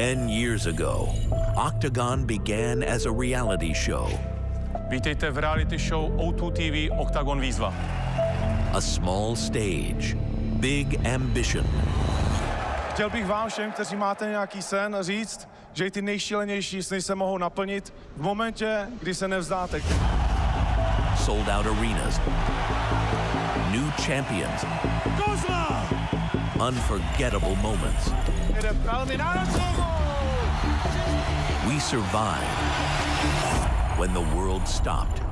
10 years ago, Octagon began as a reality show. Vítejte v reality show O2 TV Octagon výzva. A small stage, big ambition. Chtěl bych vám všem, kteří máte nějaký sen, říct, že i ty nejšílenější sny se mohou naplnit v momentě, kdy se nevzdáte. Sold out arenas. New champions. Unforgettable moments. We survived when the world stopped.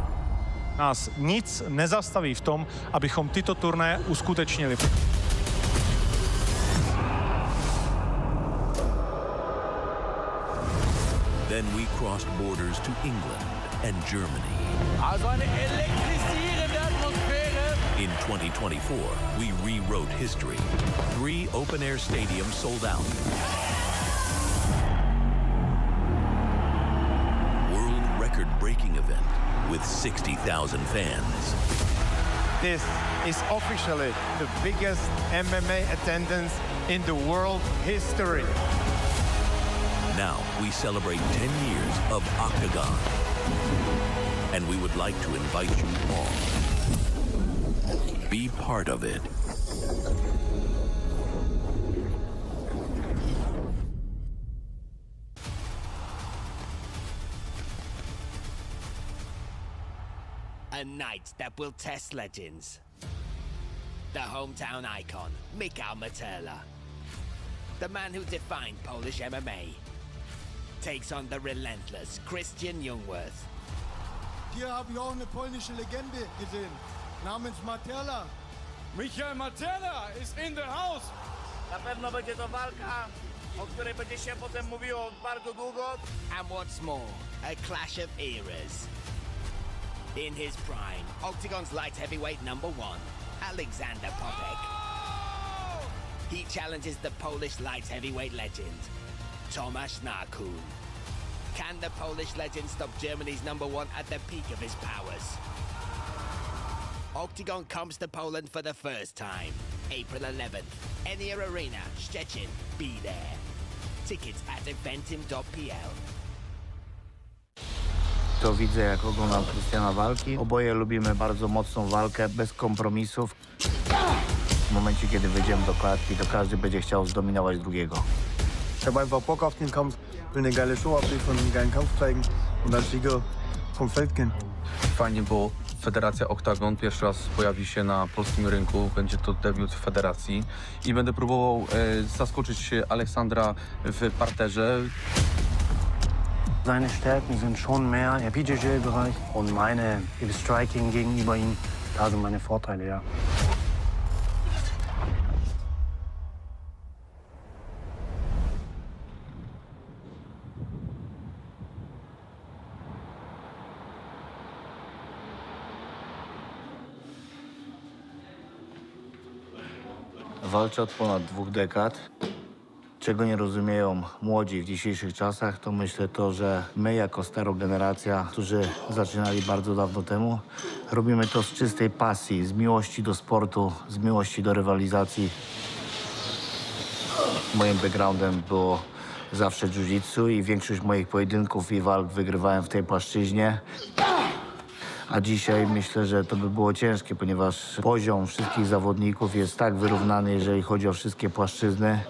Nás nic nezastaví v tom, abychom tyto turnaje uskutečnili. Then we crossed borders to England and Germany. Also eine elektrisierende Atmosphäre. In 2024, we rewrote history. 3 open-air stadiums sold out. World record-breaking event with 60,000 fans. This is officially the biggest MMA attendance in the world history. Now we celebrate 10 years of Octagon. And we would like to invite you all. Be part of it. A night that will test legends. The hometown icon, Michał Materla. The man who defined Polish MMA. Takes on the relentless Christian Jungwirth. Hier habe ich auch eine polnische Legende gesehen, namens Materla. Michał Materla is in the house! Na pewno będzie to walka, o której będzie się potem mówiło bardzo długo. And what's more, a clash of eras. In his prime, Octagon's light heavyweight #1, Alexander Popek. He challenges the Polish light heavyweight legend, Tomasz Narkun. Can the Polish legend stop Germany's #1 at the peak of his powers? Octagon comes to Poland for the first time. April 11th, Enea Arena, Szczecin. Be there. Tickets at eventim.pl. To widzę, jak oglądam Krystiana walki. Oboje lubimy bardzo mocną walkę, bez kompromisów. W momencie, kiedy wejdziemy do klatki, to każdy będzie chciał zdominować drugiego. Ich habe einfach Bock auf den Kampf, will eine geile Show abliefern, einen geilen Kampf zeigen und als Sieger vom Feld gehen. Fajnie, bo Federacja Octagon pierwszy raz pojawi się na polskim rynku. Będzie to debiut federacji i będę próbował zaskoczyć Aleksandra w parterze. Seine Stärken sind schon mehr im BJJ-Bereich und meine im Striking gegenüber ihm, da sind meine Vorteile, ja. Walczę od ponad 2 dekad. Czego nie rozumieją młodzi w dzisiejszych czasach, to myślę to, że my jako stara generacja, którzy zaczynali bardzo dawno temu, robimy to z czystej pasji, z miłości do sportu, z miłości do rywalizacji. Moim backgroundem było zawsze jiu-jitsu i większość moich pojedynków i walk wygrywałem w tej płaszczyźnie. A dzisiaj myślę, że to by było ciężkie, ponieważ poziom wszystkich zawodników jest tak wyrównany, jeżeli chodzi o wszystkie płaszczyzny,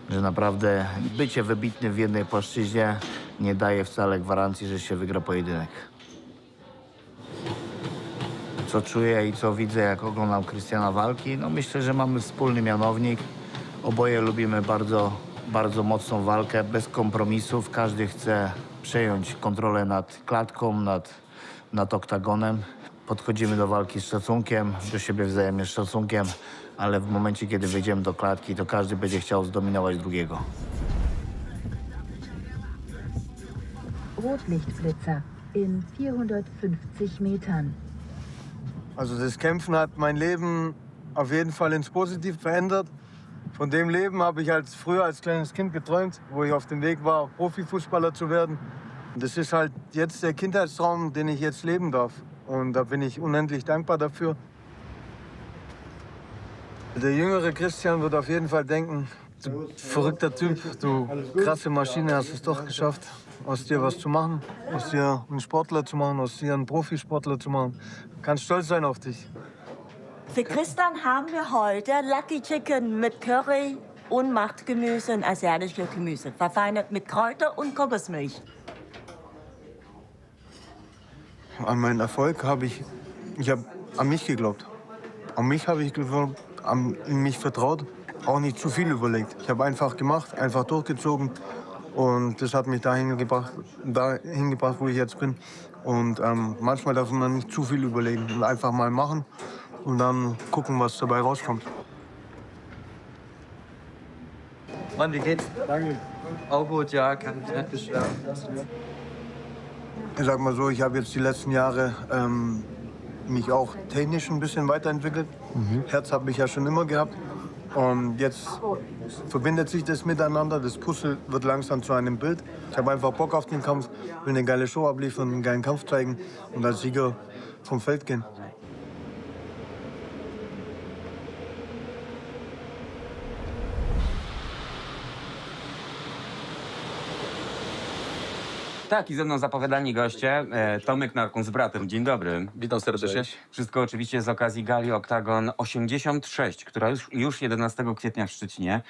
że naprawdę bycie wybitnym w jednej płaszczyźnie nie daje wcale gwarancji, że się wygra pojedynek. Co czuję i co widzę, jak oglądam Krystiana walki? No myślę, że mamy wspólny mianownik. Oboje lubimy bardzo mocną walkę, bez kompromisów. Każdy chce przejąć kontrolę nad klatką, nad oktagonem. Podchodzimy do walki z szacunkiem, do siebie wzajemnie z szacunkiem, ale w momencie, kiedy wejdziemy do klatki, to każdy będzie chciał zdominować drugiego. Rotlichtblitzer in 450 Metern. Also das Kämpfen hat mein Leben auf jeden Fall ins Positiv verändert. Von dem Leben habe ich früher als kleines Kind geträumt, wo ich auf dem Weg war, Profifußballer zu werden. Das ist halt jetzt der Kindheitstraum, den ich jetzt leben darf. Und da bin ich unendlich dankbar dafür. Der jüngere Christian wird auf jeden Fall denken, Du verrückter Typ, du krasse Maschine, hast es doch geschafft, aus dir was zu machen, aus dir einen Sportler zu machen, aus dir einen Profisportler zu machen. Du kannst stolz sein auf dich. Für Christian haben wir heute Lucky Chicken mit Curry und Machtgemüse und asiatische Gemüse, verfeinert mit Kräuter und Kokosmilch. An meinen Erfolg habe ich an mich geglaubt. An mich habe ich geglaubt, in mich vertraut, auch nicht zu viel überlegt. Ich habe einfach gemacht, einfach durchgezogen und das hat mich dahin gebracht, wo ich jetzt bin. Und manchmal darf man nicht zu viel überlegen und einfach mal machen und dann gucken, was dabei rauskommt. Mann, wie geht's? Danke. Auch gut, ja, kann mich nicht beschweren. Ich sag mal so, ich habe jetzt die letzten Jahre mich auch technisch ein bisschen weiterentwickelt. Herz habe ich ja schon immer gehabt. Und jetzt verbindet sich das miteinander. Das Puzzle wird langsam zu einem Bild. Ich habe einfach Bock auf den Kampf, will eine geile Show abliefern, einen geilen Kampf zeigen und als Sieger vom Feld gehen. Tak, i ze mną zapowiadani goście. Tomek Narkun z bratem. Dzień dobry. Witam serdecznie. Wszystko oczywiście z okazji gali Octagon 86, która już 11 kwietnia w Szczecinie.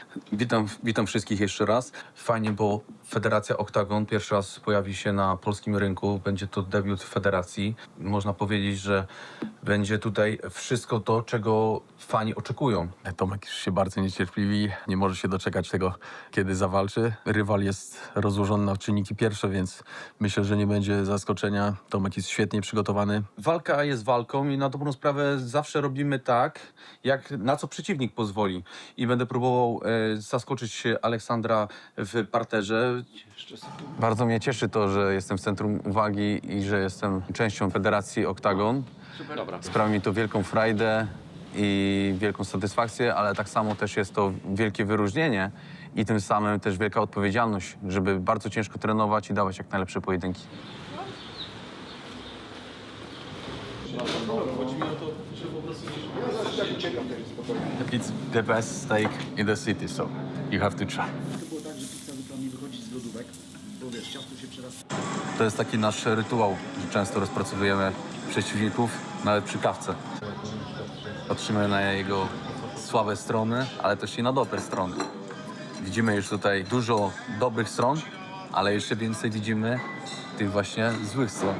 Witam wszystkich jeszcze raz. Fajnie, bo Federacja Octagon pierwszy raz pojawi się na polskim rynku. Będzie to debiut federacji. Można powiedzieć, że będzie tutaj wszystko to, czego fani oczekują. Tomek już się bardzo niecierpliwi. Nie może się doczekać tego, kiedy zawalczy. Rywal jest rozłożony na czynniki pierwsze, więc myślę, że nie będzie zaskoczenia. Tomek jest świetnie przygotowany. Walka jest walką i na dobrą sprawę zawsze robimy tak, jak na co przeciwnik pozwoli. I będę próbował zaskoczyć Aleksandra w parterze. Bardzo mnie cieszy to, że jestem w centrum uwagi i że jestem częścią Federacji Octagon. Sprawia mi to wielką frajdę i wielką satysfakcję, ale tak samo też jest to wielkie wyróżnienie i tym samym też wielka odpowiedzialność, żeby bardzo ciężko trenować i dawać jak najlepsze pojedynki. It's the best steak in the city, so you have to try. To jest taki nasz rytuał, że często rozpracowujemy przeciwników, nawet przy kawce. Patrzymy na jego słabe strony, ale też i na dobre strony. Widzimy już tutaj dużo dobrych stron, ale jeszcze więcej widzimy tych właśnie złych stron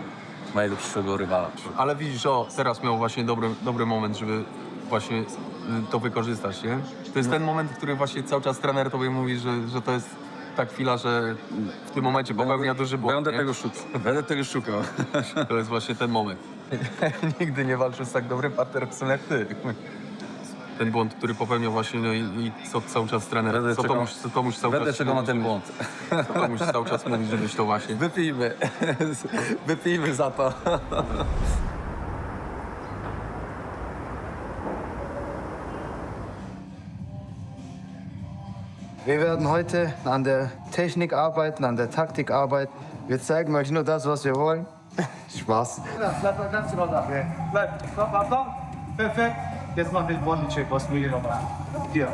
mojego przyszłego rywala. Ale widzisz, o, teraz miał właśnie dobry moment, żeby właśnie to wykorzystać, nie? To jest ten moment, w którym właśnie cały czas trener tobie mówi, że to jest ta chwila, że w tym momencie popełnia duży błąd. Będę tego szukał. To jest właśnie ten moment. Nigdy nie walczył z tak dobrym partnerem jak ty. Ten błąd, który popełniał właśnie, no i co cały czas trener, co musi cały Będę czas czekał na ten błąd. To musi cały czas mówić, żebyś to właśnie... Wypijmy za to. Wir werden heute an der Technik arbeiten, an der Taktik arbeiten. Wir zeigen euch nur das, was wir wollen. Spaß. Bleib mal ganz genau da. Bleib. Stopp. Perfekt. Jetzt machen wir den Body-Check, was wir hier noch machen. Hier.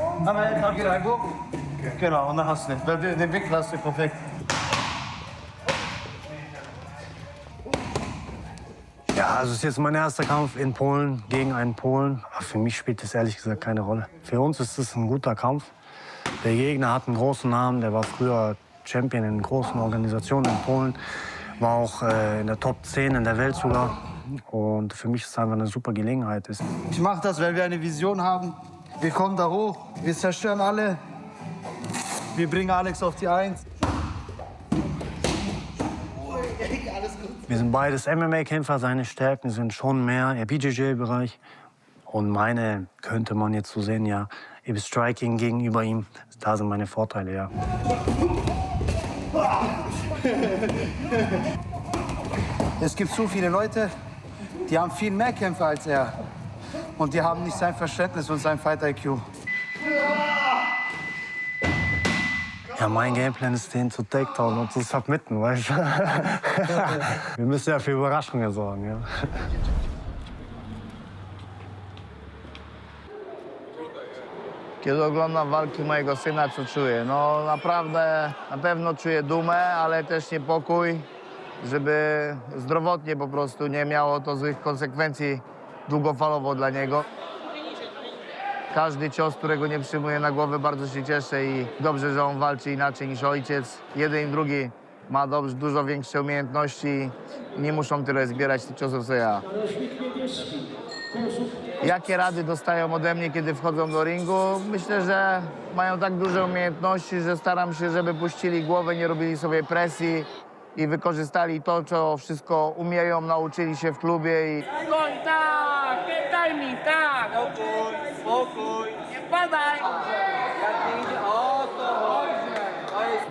Genau, und dann hast du den Winkel hast du perfekt. Ja, also es ist jetzt mein erster Kampf in Polen gegen einen Polen. Aber für mich spielt das ehrlich gesagt keine Rolle. Für uns ist es ein guter Kampf. Der Gegner hat einen großen Namen, der war früher Champion in großen Organisationen in Polen, war auch in der Top 10 in der Welt sogar. Und für mich ist es einfach eine super Gelegenheit. Ich mache das, weil wir eine Vision haben. Wir kommen da hoch, wir zerstören alle. Wir bringen Alex auf die Eins. Wir sind beides MMA-Kämpfer, seine Stärken sind schon mehr im BJJ-Bereich. Und meine könnte man jetzt so sehen, ja, im Striking gegenüber ihm, da sind meine Vorteile, ja. Es gibt so viele Leute, die haben viel mehr Kämpfe als er. Und die haben nicht sein Verständnis und sein Fight-IQ. Ja, mein Gameplan ist, den zu Takedown und zu submitten, weißt du? Wir müssen ja für Überraschungen sorgen, ja. Kiedy oglądam walki mojego syna, co czuję? No naprawdę, na pewno czuję dumę, ale też niepokój, żeby zdrowotnie po prostu nie miało to złych konsekwencji długofalowo dla niego. Każdy cios, którego nie przyjmuję na głowę, bardzo się cieszę i dobrze, że on walczy inaczej niż ojciec. Jeden i drugi ma dużo większe umiejętności i nie muszą tyle zbierać tych ciosów, co ja. Jakie rady dostają ode mnie, kiedy wchodzą do ringu? Myślę, że mają tak duże umiejętności, że staram się, żeby puścili głowę, nie robili sobie presji i wykorzystali to, co wszystko umieją, nauczyli się w klubie. Spokój, tak! Timing, tak! Spokój! Nie padaj! O to chodzi!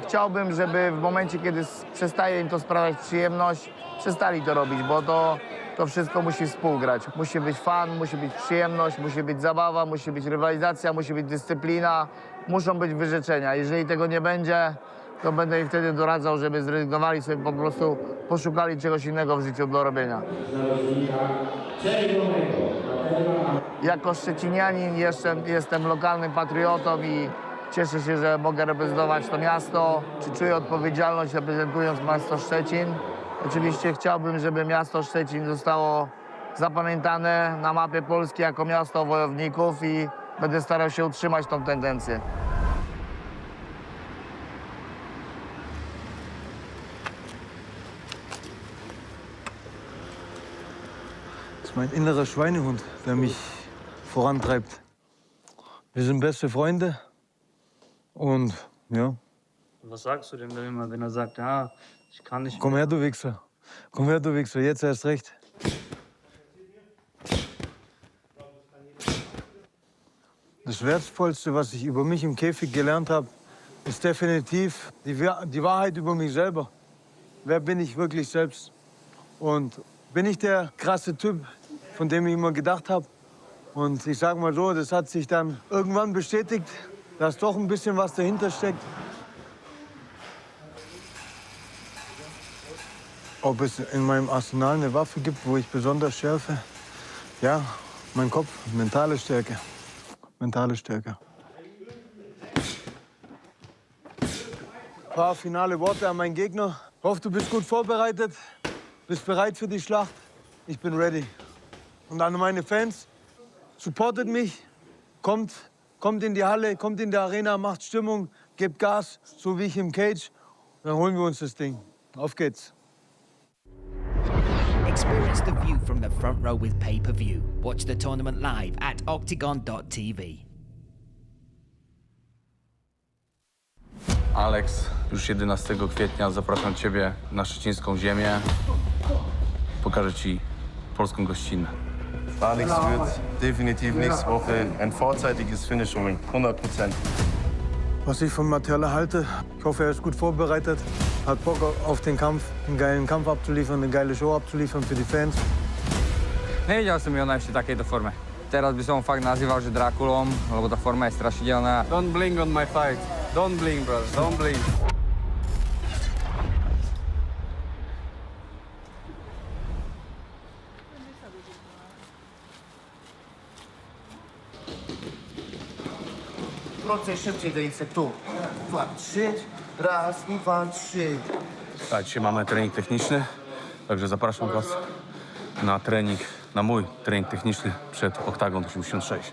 Chciałbym, żeby w momencie, kiedy przestaje im to sprawiać przyjemność, przestali to robić, bo to wszystko musi współgrać. Musi być fan, musi być przyjemność, musi być zabawa, musi być rywalizacja, musi być dyscyplina, muszą być wyrzeczenia. Jeżeli tego nie będzie, to będę im wtedy doradzał, żeby zrezygnowali sobie, po prostu poszukali czegoś innego w życiu do robienia. Jako szczecinianin jestem lokalnym patriotą i cieszę się, że mogę reprezentować to miasto. Czy czuję odpowiedzialność, reprezentując miasto Szczecin? Oczywiście chciałbym, żeby miasto Szczecin zostało zapamiętane na mapie Polski jako miasto wojowników i będę starał się utrzymać tą tendencję. Das ist mein innerer Schweinehund, der mich vorantreibt. Wir sind beste Freunde und ja. Was sagst du dem denn immer, wenn er sagt, ja, ich kann nicht... Komm her, du Wichser. Komm her, du Wichser. Jetzt erst recht. Das Wertvollste, was ich über mich im Käfig gelernt habe, ist definitiv die Wahrheit über mich selber. Wer bin ich wirklich selbst? Und bin ich der krasse Typ, von dem ich immer gedacht habe? Und ich sage mal so, das hat sich dann irgendwann bestätigt, dass doch ein bisschen was dahinter steckt. Ob es in meinem Arsenal eine Waffe gibt, wo ich besonders schärfe? Ja, mein Kopf, mentale Stärke. Mentale Stärke. Ein paar finale Worte an meinen Gegner. Ich hoffe, du bist gut vorbereitet, bist bereit für die Schlacht. Ich bin ready. Und an meine Fans, supportet mich, kommt in die Halle, kommt in die Arena, macht Stimmung, gebt Gas, so wie ich im Cage. Dann holen wir uns das Ding. Auf geht's. Experience the view from the front row with pay-per-view. Watch the tournament live at octagon.tv. Alex, już 11 kwietnia zapraszam Ciebie na szczecińską ziemię. Pokażę Ci polską gościnę. Alex wird definitiv nächste Woche ein vorzeitiges Finish holen, 100%. Was ich von Matterle halte, ich hoffe, er ist gut vorbereitet, hat Bock auf den Kampf, einen geilen Kampf abzuliefern, eine geile Show abzuliefern für die fans. Nevidel som ho ešte v takejto forme. Teraz by som ho fakt nazýval, že Drákulom, lebo tá forma je strašidelná. Don't blink on my fight. Don't blink, brother. Don't blink. Procej, szybciej dejcie tu. 2, 3, raz, 2, 3. Tak, dzisiaj mamy trening techniczny, także zapraszam Was na trening, na mój trening techniczny przed Octagon 86.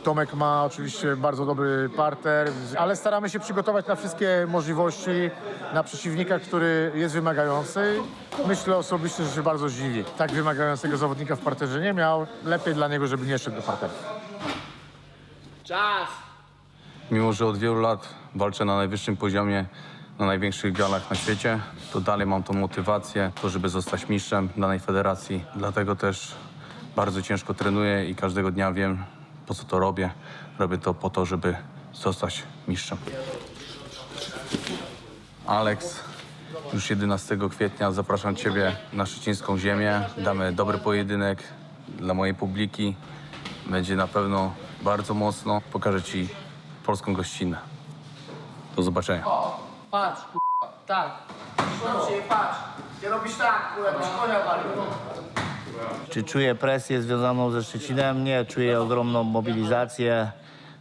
Tomek ma oczywiście bardzo dobry parter, ale staramy się przygotować na wszystkie możliwości, na przeciwnika, który jest wymagający. Myślę osobiście, że się bardzo zdziwi. Tak wymagającego zawodnika w parterze nie miał. Lepiej dla niego, żeby nie szedł do parteru. Czas! Mimo że od wielu lat walczę na najwyższym poziomie, na największych galach na świecie, to dalej mam tą motywację, to żeby zostać mistrzem danej federacji. Dlatego też bardzo ciężko trenuję i każdego dnia wiem, po co to robię. Robię to po to, żeby zostać mistrzem. Alex, już 11 kwietnia zapraszam Ciebie na szczecińską ziemię. Damy dobry pojedynek dla mojej publiki. Będzie na pewno bardzo mocno. Pokażę Ci polską gościnę. Do zobaczenia. Patrz, k***a, tak. Dobrze, patrz. Ty robisz tak, jakbyś konia walił. Czy czuję presję związaną ze Szczecinem? Nie, czuję ogromną mobilizację.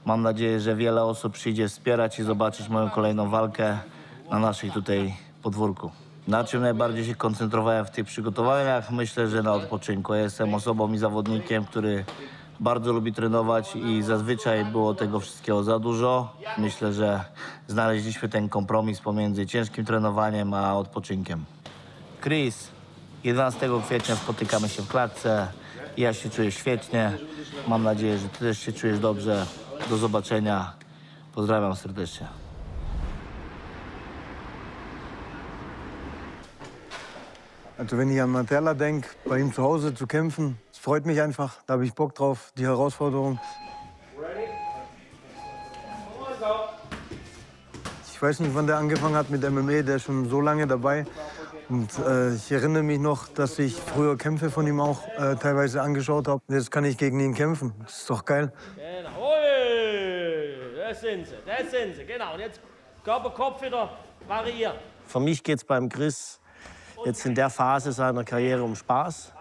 Mam nadzieję, że wiele osób przyjdzie wspierać i zobaczyć moją kolejną walkę na naszej tutaj podwórku. Na czym najbardziej się koncentrowałem w tych przygotowaniach? Myślę, że na odpoczynku. Ja jestem osobą i zawodnikiem, który bardzo lubi trenować i zazwyczaj było tego wszystkiego za dużo. Myślę, że znaleźliśmy ten kompromis pomiędzy ciężkim trenowaniem a odpoczynkiem. Chris, 11 kwietnia spotykamy się w klatce. Ja się czuję świetnie. Mam nadzieję, że ty też się czujesz dobrze. Do zobaczenia. Pozdrawiam serdecznie. Also wenn ich an Materla denke, bei ihm zu Hause zu kämpfen, es freut mich einfach. Da habe ich Bock drauf, die Herausforderung. Ich weiß nicht, wann der angefangen hat mit MMA, der ist schon so lange dabei. Und ich erinnere mich noch, dass ich früher Kämpfe von ihm auch teilweise angeschaut habe. Jetzt kann ich gegen ihn kämpfen. Das ist doch geil. Genau. Ui, das sind sie. Genau. Und jetzt Körper, Kopf wieder variieren. Für mich geht es beim Chris jetzt in der Phase seiner Karriere um Spaß.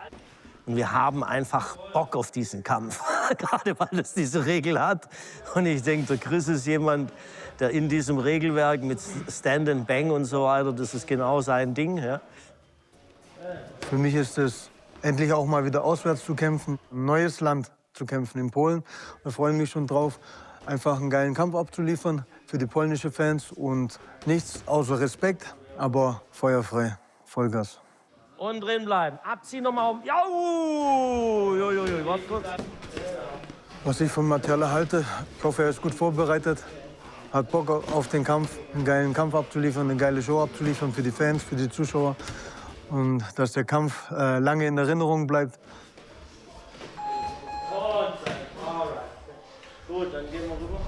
Und wir haben einfach Bock auf diesen Kampf, gerade weil es diese Regel hat. Und ich denke, der Chris ist jemand, der in diesem Regelwerk mit Stand and Bang und so weiter, das ist genau sein Ding. Ja. Für mich ist es, endlich auch mal wieder auswärts zu kämpfen, ein neues Land zu kämpfen in Polen. Da freue ich mich schon drauf, einfach einen geilen Kampf abzuliefern für die polnischen Fans und nichts außer Respekt, aber feuerfrei, Vollgas. Und drin bleiben. Abziehen nochmal um. Ja, warte kurz. Was ich von Materla halte, ich hoffe, er ist gut vorbereitet, hat Bock auf den Kampf, einen geilen Kampf abzuliefern, eine geile Show abzuliefern für die Fans, für die Zuschauer. Und dass der Kampf lange in Erinnerung bleibt. Gut, dann gehen wir rüber.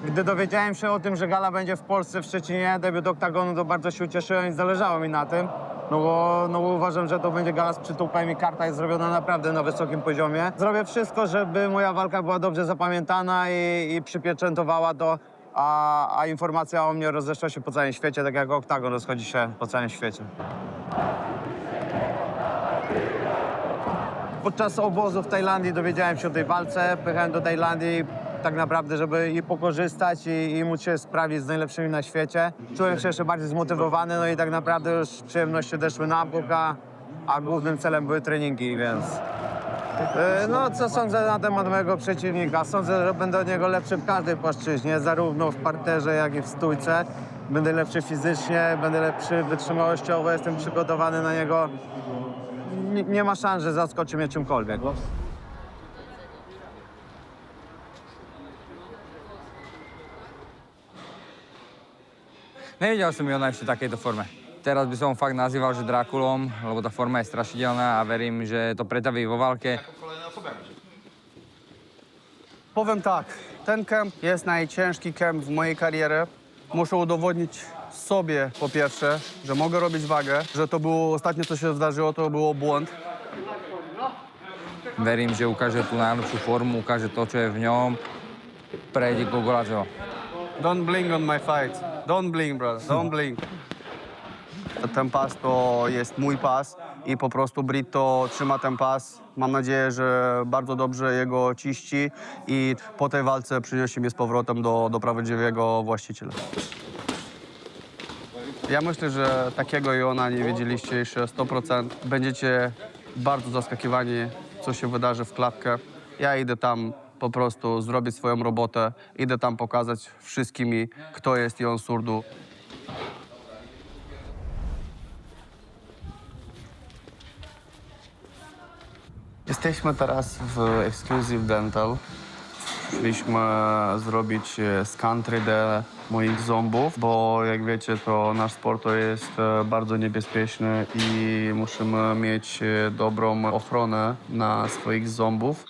Gdy dowiedziałem się o tym, że gala będzie w Polsce, w Szczecinie, debiut Octagonu, to bardzo się ucieszyłem i zależało mi na tym. No bo uważam, że to będzie gala z przytupem i karta jest zrobiona naprawdę na wysokim poziomie. Zrobię wszystko, żeby moja walka była dobrze zapamiętana i przypieczętowała to, a informacja o mnie rozeszła się po całym świecie, tak jak Octagon rozchodzi się po całym świecie. Podczas obozu w Tajlandii dowiedziałem się o tej walce, pojechałem do Tajlandii tak naprawdę, żeby i pokorzystać i móc się sprawić z najlepszymi na świecie. Czułem się jeszcze bardziej zmotywowany, no i tak naprawdę już przyjemności odeszły na bok, a głównym celem były treningi, więc... No, co sądzę na temat mojego przeciwnika? Sądzę, że będę od niego lepszy w każdej płaszczyźnie, zarówno w parterze, jak i w stójce. Będę lepszy fizycznie, będę lepszy wytrzymałościowo, jestem przygotowany na niego. Nie ma szans, że zaskoczy mnie czymkolwiek. Nevidel som Jona ešte v takejto forme. Teraz by som fakt nazýval, že Drakulom, lebo tá forma je strašidelná a verím, že to pretaví vo walke. Powiem tak, ten kemp jest najciężki kemp w mojej karierze. Muszę udowodnić sobie po pierwsze, że mogę robić wagę, że to było ostatnie, co się zdarzyło, to było błąd. Verím, že ukáže tú najlepšiu formu, ukáže to, čo je v ňom, prejde k Gogoladzeho. Don't blink on my fight. Don't blink, brother. Don't blink. Ten pas to jest mój pas i po prostu Brito trzyma ten pas. Mam nadzieję, że bardzo dobrze jego ciści i po tej walce przyniesie mnie z powrotem do prawdziwego właściciela. Ja myślę, że takiego Jona nie wiedzieliście jeszcze 100%. Będziecie bardzo zaskakiwani, co się wydarzy w klatkę. Ja idę tam po prostu zrobić swoją robotę. Idę tam pokazać wszystkim, kto jest Jon Surdu. Jesteśmy teraz w Exclusive Dental. Chcieliśmy zrobić skan 3D moich ząbów, bo jak wiecie, to nasz sport to jest bardzo niebezpieczny i musimy mieć dobrą ochronę na swoich ząbów.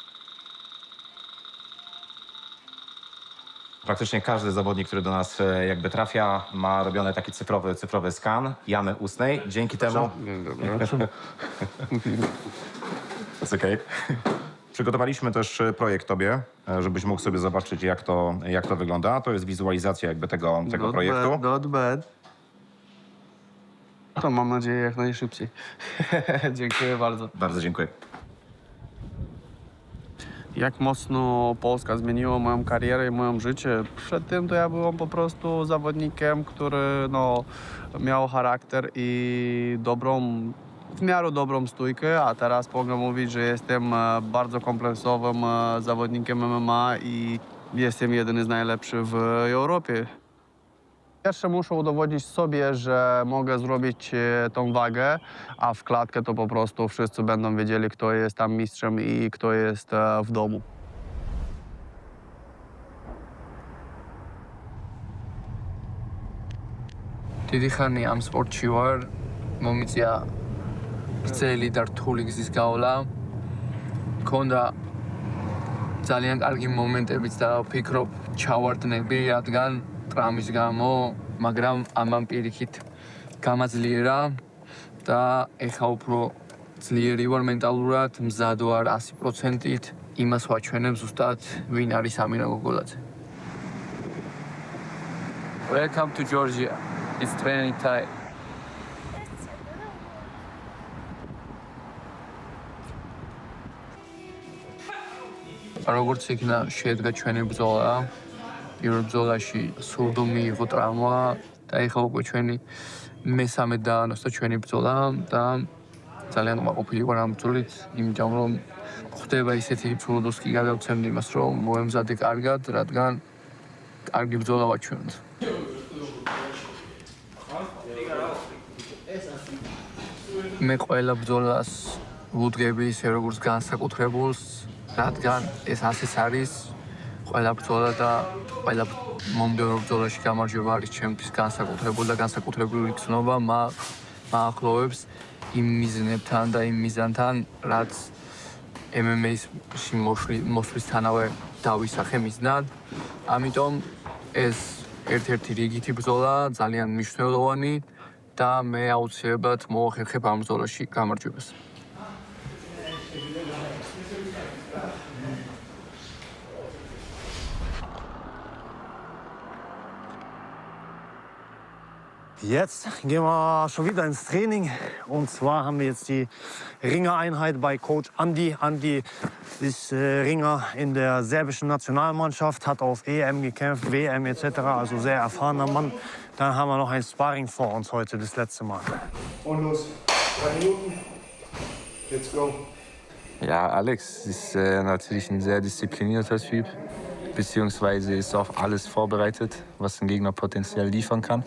Praktycznie każdy zawodnik, który do nas jakby trafia, ma robiony taki cyfrowy skan jamy ustnej. Dzięki temu... Jest okej. Przygotowaliśmy też projekt tobie, żebyś mógł sobie zobaczyć, jak to wygląda. To jest wizualizacja jakby tego projektu. Not bad. To mam nadzieję jak najszybciej. Dziękuję bardzo. Bardzo dziękuję. Jak mocno Polska zmieniła moją karierę i moje życie. Przed tym to ja byłem po prostu zawodnikiem, który miał charakter i w miarę dobrą stójkę, a teraz mogę mówić, że jestem bardzo kompleksowym zawodnikiem MMA i jestem jeden z najlepszych w Europie. Jeszcze muszę udowodnić sobie, że mogę zrobić tą wagę, a w klatkę to po prostu wszyscy będą wiedzieli, kto jest tam mistrzem i kto jest w domu. დიდი am sportში ვარ, მომიწია გრძელი და რთული გზის გავლა. მქონდა ძალიან კარგი მომენტებიც და ვფიქრობ ჩავარდნები, რადგან ტრამვის გამო, მაგრამ ამან პირიქით გამაძლიერა და ეხა უფრო ძლიერი ვარ მენტალურად, მზად ვარ 100%-ით იმას ვაჩვენებ ზუსტად ვინ არის ამინა გოგოლაძე. Welcome to Georgia. It's training time. როგორც იქნა შედგა ჩვენი ბრძოლა, პირველ ბრძოლაში სურდო მიიღო ტრავმა და ეხლა უკვე ჩვენი მესამე დაანონსა ჩვენი ბრძოლა და ძალიან უყოფილი ვარ ამ ბრძოლით, იმიტომ რომ ხდება ისეთი ბრძოლას კი გადავცემდი იმას, რომ მოემზადე კარგად, რადგან კარგი ბრძოლა ვაჩვენოთ. მე ყველა ბრძოლას ვუდგები ისე როგორც განსაკუთრებულს, რადგან ეს ასეც არის ყველა ბრძოლა და ყველა მომდევნო ბრძოლაში გამარჯვება არის ჩემთვის განსაკუთრებული და განსაკუთრებული გრძნობა მაახლოვებს იმ მიზნებთან და იმ მიზანთან, რაც MMA-ში მოსვლისთანავე დავისახე მიზნად. ამიტომ ეს ერთ-ერთი რიგითი ბრძოლა, ძალიან მნიშვნელოვანი და მე აუცილებლად მოახერხებ ამ ბრძოლაში გამარჯვებას. Jetzt gehen wir schon wieder ins Training. Und zwar haben wir jetzt die Ringereinheit bei Coach Andi. Andi ist Ringer in der serbischen Nationalmannschaft, hat auf EM gekämpft, WM etc. Also sehr erfahrener Mann. Dann haben wir noch ein Sparring vor uns heute, das letzte Mal. Und los, 3 Minuten. Let's go. Ja, Alex ist natürlich ein sehr disziplinierter Typ. Beziehungsweise ist auf alles vorbereitet, was ein Gegner potenziell liefern kann.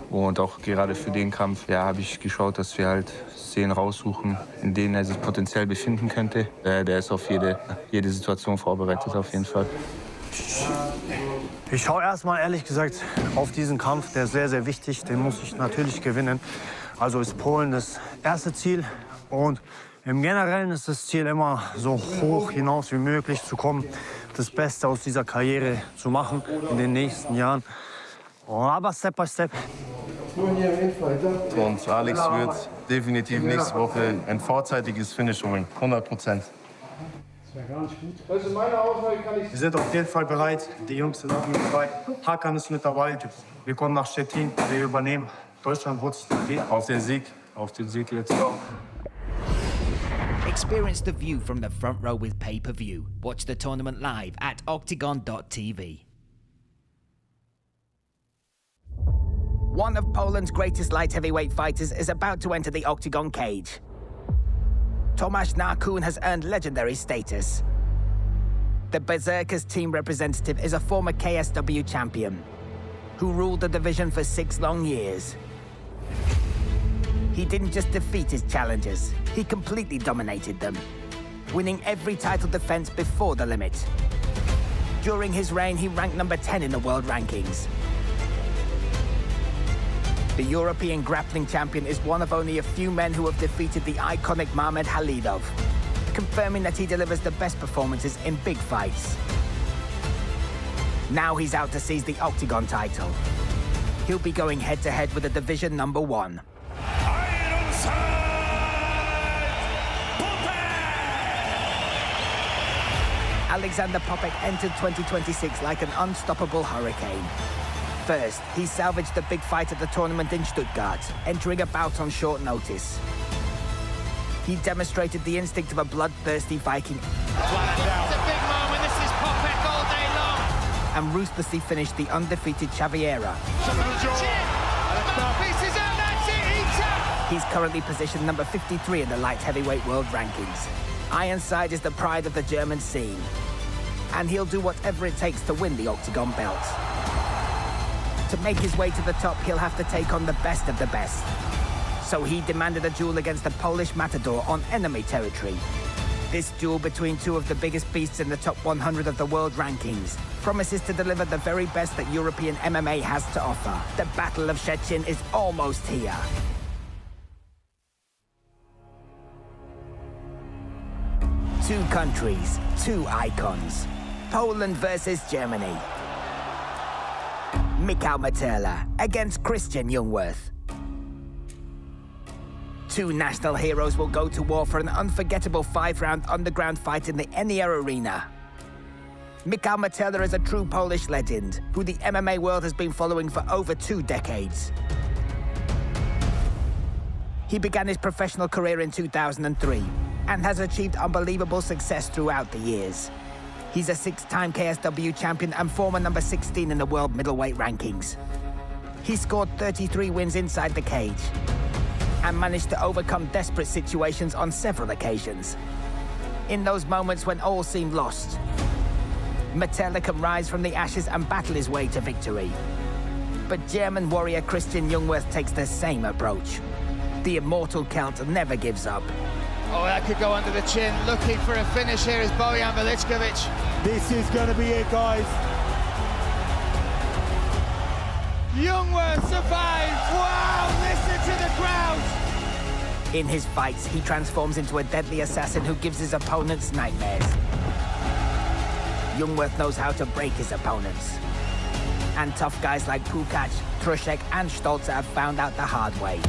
Und auch gerade für den Kampf habe ich geschaut, dass wir halt Szenen raussuchen, in denen er sich potenziell befinden könnte. Der ist auf jede Situation vorbereitet, auf jeden Fall. Ich schaue erstmal ehrlich gesagt auf diesen Kampf, der ist sehr, sehr wichtig. Den muss ich natürlich gewinnen. Also ist Polen das erste Ziel und im Generellen ist das Ziel immer, so hoch hinaus wie möglich zu kommen, das Beste aus dieser Karriere zu machen in den nächsten Jahren. Aber Step by Step. Und Alex wird definitiv nächste Woche ein vorzeitiges Finish holen, 100%. Wir sind auf jeden Fall bereit. Die Jungs sind auch mit dabei. Hakan ist mit dabei. Wir kommen nach Szczecin, wir übernehmen. Deutschland wird auf den Sieg jetzt auch. Experience the view from the front row with pay-per-view. Watch the tournament live at octagon.tv. One of Poland's greatest light heavyweight fighters is about to enter the Octagon cage. Tomasz Narkun has earned legendary status. The Berserkers team representative is a former KSW champion who ruled the division for 6 long years. He didn't just defeat his challengers, he completely dominated them, winning every title defense before the limit. During his reign, he ranked number 10 in the world rankings. The European grappling champion is one of only a few men who have defeated the iconic Mamed Halidov, confirming that he delivers the best performances in big fights. Now he's out to seize the Octagon title. He'll be going head-to-head with the division number 1. Alexander Popek entered 2026 like an unstoppable hurricane. First, he salvaged the big fight at the tournament in Stuttgart, entering a bout on short notice. He demonstrated the instinct of a bloodthirsty Viking. It's a big moment. This is Popek all day long. And ruthlessly finished the undefeated Xaviera. He's currently positioned number 53 in the light heavyweight world rankings. Ironside is the pride of the German scene. And he'll do whatever it takes to win the Octagon belt. To make his way to the top, he'll have to take on the best of the best. So he demanded a duel against the Polish matador on enemy territory. This duel between two of the biggest beasts in the top 100 of the world rankings promises to deliver the very best that European MMA has to offer. The Battle of Szczecin is almost here. Two countries, two icons. Poland versus Germany. Michał Materla against Christian Jungwirth. Two national heroes will go to war for an unforgettable 5-round underground fight in the Enea Arena. Michał Materla is a true Polish legend, who the MMA world has been following for over 2 decades. He began his professional career in 2003 and has achieved unbelievable success throughout the years. He's a 6-time KSW champion and former number 16 in the world middleweight rankings. He scored 33 wins inside the cage and managed to overcome desperate situations on several occasions. In those moments when all seemed lost, Materla can rise from the ashes and battle his way to victory. But German warrior Christian Jungwirth takes the same approach. The immortal Celt never gives up. Oh, that could go under the chin. Looking for a finish here is Bojan Veličković. This is going to be it, guys. Jungwirth survives. Wow, listen to the crowd. In his fights, he transforms into a deadly assassin who gives his opponents nightmares. Jungwirth knows how to break his opponents. And tough guys like Pukac, Truszek, and Stolze have found out the hard way.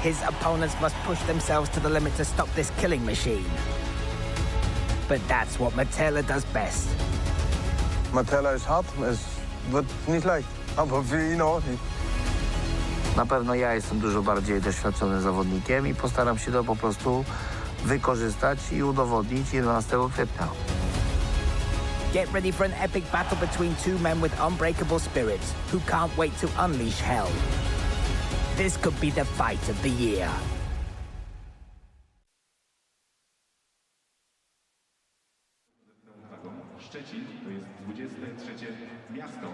His opponents must push themselves to the limit to stop this killing machine. But that's what Materla does best. Materla ist hart, es wird nicht leicht, aber für ihn auch nicht. Na pewno ja jestem dużo bardziej doświadczonym zawodnikiem i postaram się to po prostu wykorzystać i udowodnić 11 kwietnia. Get ready for an epic battle between two men with unbreakable spirits who can't wait to unleash hell. This could be the fight of the year. Szczecin to jest 23. miasto,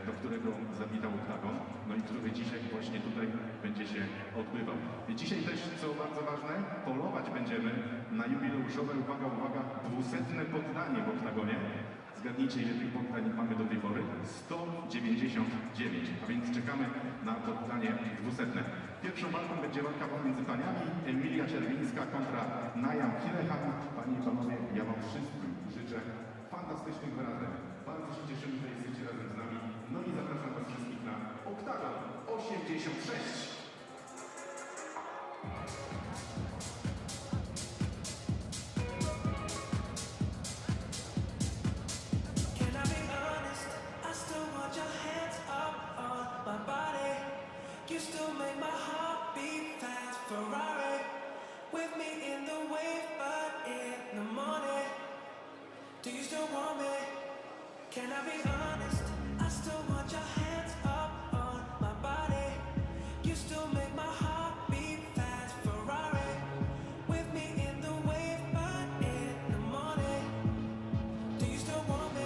do którego zawitał Octagon, no i który dzisiaj właśnie tutaj będzie się odbywał. I dzisiaj też, co bardzo ważne, polować będziemy na jubileuszowe, uwaga, uwaga, 200. poddanie w Octagonie. Zgadnijcie, ile tych poddań mamy do tej pory? 199, a więc czekamy na poddanie 200. Pierwszą walką będzie walka pomiędzy paniami Emilia Czerwińska kontra Kinehan. Panie i panowie, ja wam wszystkim życzę fantastycznych wyrażeń. Bardzo się cieszymy, że jesteście razem z nami. No i zapraszam was wszystkich na Octagon 86. You still make my heart beat fast. Ferrari with me in the wave, but in the morning, do you still want me? Can I be honest? I still want your hands up on my body. You still make my heart beat fast. Ferrari with me in the wave, but in the morning, do you still want me?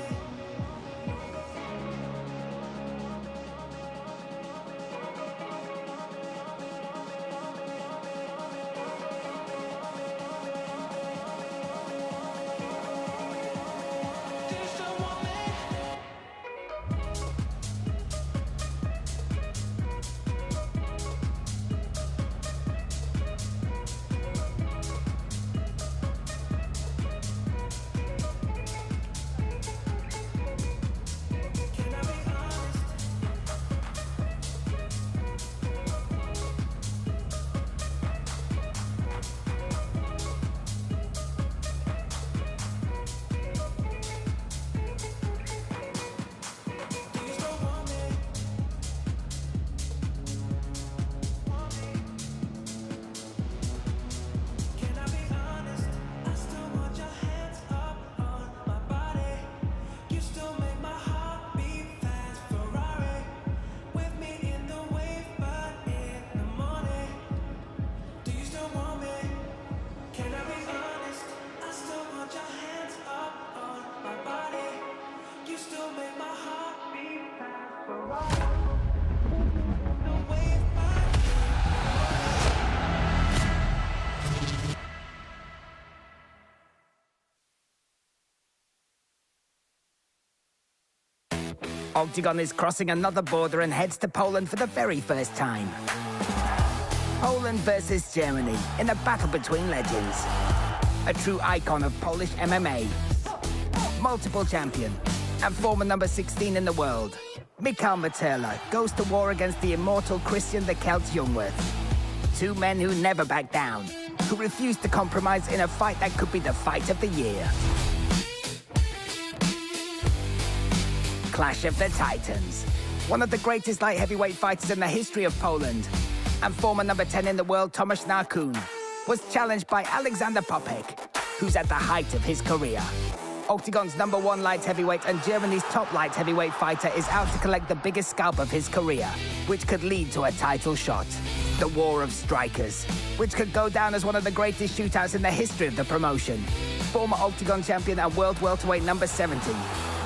Octagon is crossing another border and heads to Poland for the very first time. Poland versus Germany in a battle between legends. A true icon of Polish MMA. Multiple champion and former number 16 in the world. Michał Materla goes to war against the immortal Christian the Celt Jungwirth. Two men who never back down, who refuse to compromise in a fight that could be the fight of the year. Clash of the Titans. One of the greatest light heavyweight fighters in the history of Poland, and former number 10 in the world, Tomasz Narkun, was challenged by Alexander Popek, who's at the height of his career. Octagon's number 1 light heavyweight and Germany's top light heavyweight fighter is out to collect the biggest scalp of his career, which could lead to a title shot. The War of Strikers, which could go down as one of the greatest shootouts in the history of the promotion. Former Octagon champion and world welterweight number 70,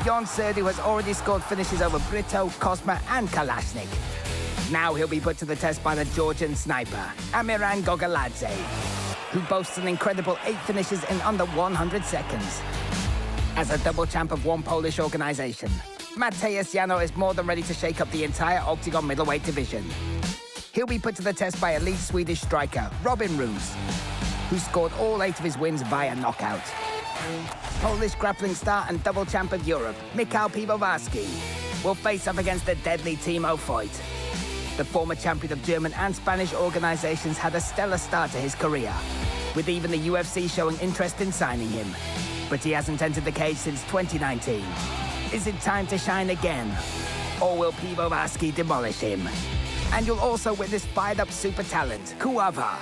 Jon Serdu has already scored finishes over Brito, Kosma and Kalashnik. Now he'll be put to the test by the Georgian sniper, Amiran Gogaladze, who boasts an incredible 8 finishes in under 100 seconds. As a double champ of one Polish organization, Mateusz Jano is more than ready to shake up the entire Octagon middleweight division. He'll be put to the test by elite Swedish striker Robin Roos, who scored all 8 of his wins via knockout. Polish grappling star and double champ of Europe, Michał Piwowarski, will face up against the deadly Timo Voigt. The former champion of German and Spanish organizations had a stellar start to his career, with even the UFC showing interest in signing him. But he hasn't entered the cage since 2019. Is it time to shine again? Or will Piwowarski demolish him? And you'll also witness fired-up super talent, Kuava,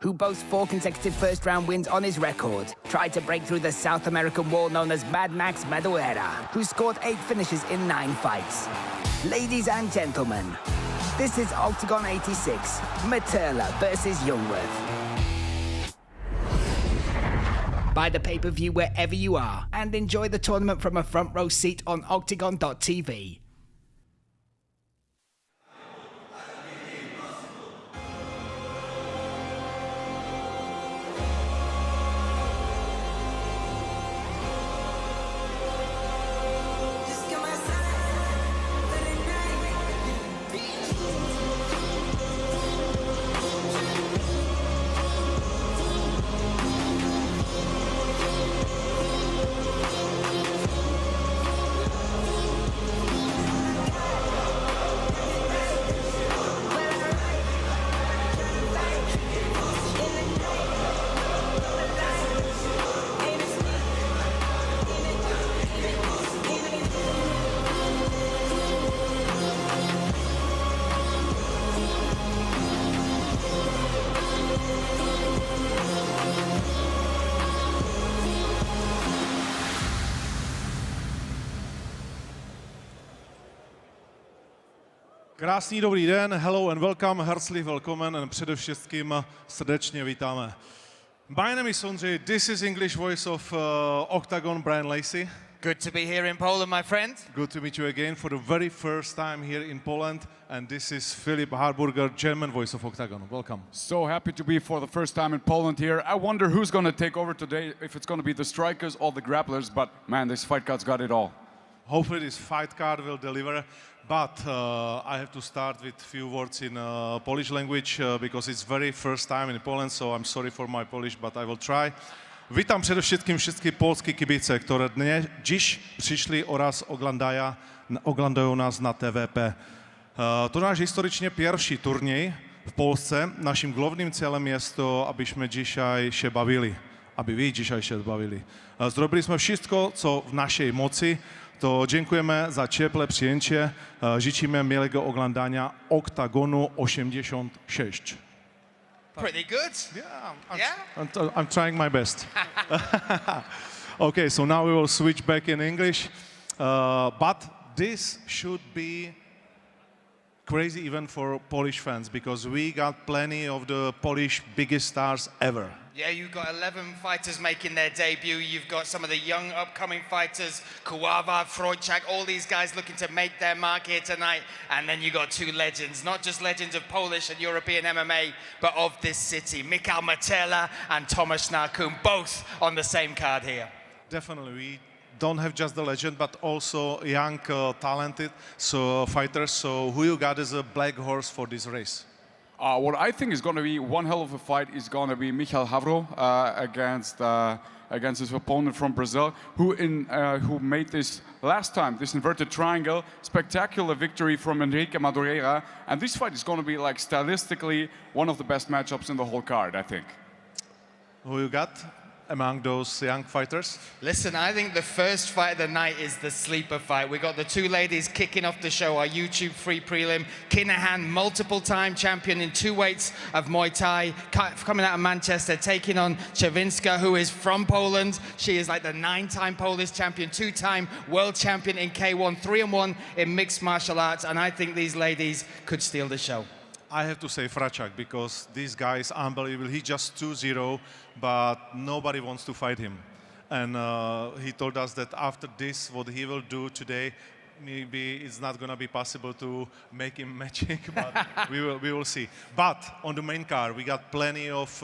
who boasts 4 consecutive first-round wins on his record, tried to break through the South American wall known as Mad Max Madureira, who scored 8 finishes in 9 fights. Ladies and gentlemen, this is Octagon 86, Materla versus Jungwirth. Buy the pay-per-view wherever you are and enjoy the tournament from a front row seat on octagon.tv. Krásný dobrý den, hello and welcome, herzlich willkommen and především srdečně vítáme. My name is Ondřej, this is English voice of Octagon, Brian Lacey. Good to be here in Poland, my friend. Good to meet you again for the very first time here in Poland. And this is Filip Harburger, German voice of Octagon. Welcome. So happy to be for the first time in Poland here. I wonder who's going to take over today, if it's going to be the strikers or the grapplers, but man, this fight card's got it all. Hopefully this fight card will deliver, but I have to start with a few words in Polish language because it's very first time in Poland, so I'm sorry for my Polish, but I will try. Witam przede wszystkim wszystkie polskie kibice, które dziś przyszli oraz oglądają nas na TVP. To náš historicznie pierwszy turniej w Polsce. Naszym głównym celem jest to, abyśmy dzisiaj się bawili, aby wy dzisiaj się bawili. Zrobiliśmy wszystko, co w naszej mocy. To dziękujemy za ciepłe przyjęcie. Życzymy miłego oglądania Octagonu 86. Pretty good. I'm trying my best. Okay, so now we will switch back in English. But this should be crazy event for Polish fans because we got plenty of the Polish biggest stars ever. Yeah, you've got 11 fighters making their debut. You've got some of the young upcoming fighters, Kuava, Freudchak, all these guys looking to make their mark here tonight. And then you got 2 legends, not just legends of Polish and European MMA, but of this city. Michał Materla and Tomasz Narkun, both on the same card here. Definitely, we don't have just the legend, but also young, talented fighters. So who you got as a black horse for this race? What I think is going to be one hell of a fight is going to be Michal Havro against his opponent from Brazil, who made this last time, this inverted triangle, spectacular victory from Enrique Madureira. And this fight is going to be like stylistically one of the best matchups in the whole card, I think. Who you got among those young fighters? Listen, I think the first fight of the night is the sleeper fight. We got the two ladies kicking off the show, our YouTube free prelim. Kinehan, multiple-time champion in 2 weights of Muay Thai, coming out of Manchester, taking on Czerwinska, who is from Poland. She is like the 9-time Polish champion, 2-time world champion in K1, 3-1 in mixed martial arts, and I think these ladies could steal the show. I have to say Frachak, because this guy is unbelievable. He just 2-0, but nobody wants to fight him. And he told us that after this, what he will do today, maybe it's not going to be possible to make him magic, but we will see. But on the main card, we got plenty of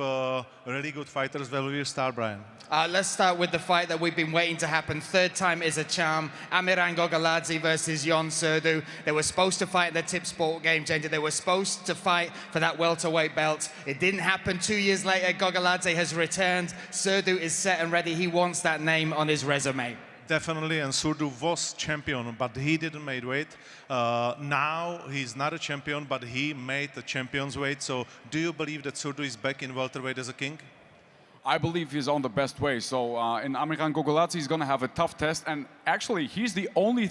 really good fighters. Where will you start, Brian? Let's start with the fight that we've been waiting to happen. Third time is a charm. Amiran Gogaladze versus Yon Surdu. They were supposed to fight in the Tip Sport game changer. They were supposed to fight for that welterweight belt. It didn't happen. 2 years later, Gogaladze has returned. Surdu is set and ready. He wants that name on his resume. Definitely, and Surdu was champion, but he didn't make weight. Now he's not a champion, but he made the champion's weight. So do you believe that Surdu is back in welterweight as a king? I believe he's on the best way. So in Amiran Gogaladze, he's going to have a tough test. And actually, he's the only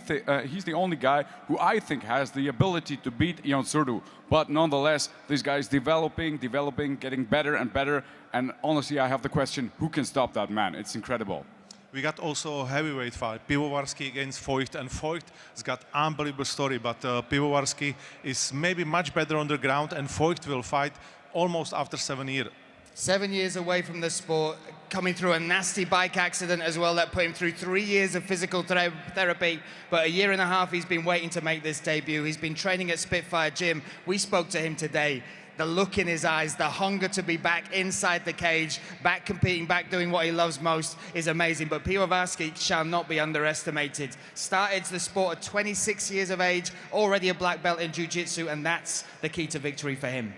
guy who I think has the ability to beat Yon Surdu. But nonetheless, this guy is developing, getting better and better. And honestly, I have the question, who can stop that man? It's incredible. We got also a heavyweight fight, Pivovarski against Voigt, and Voigt has got unbelievable story, but Pivovarski is maybe much better on the ground, and Voigt will fight almost after 7 years. 7 years away from the sport, coming through a nasty bike accident as well that put him through 3 years of physical therapy, but 1.5 years he's been waiting to make this debut. He's been training at Spitfire Gym. We spoke to him today. The look in his eyes, the hunger to be back inside the cage, back competing, back doing what he loves most is amazing. But Pivovarski shall not be underestimated. Started the sport at 26 years of age, already a black belt in jiu-jitsu, and that's the key to victory for him.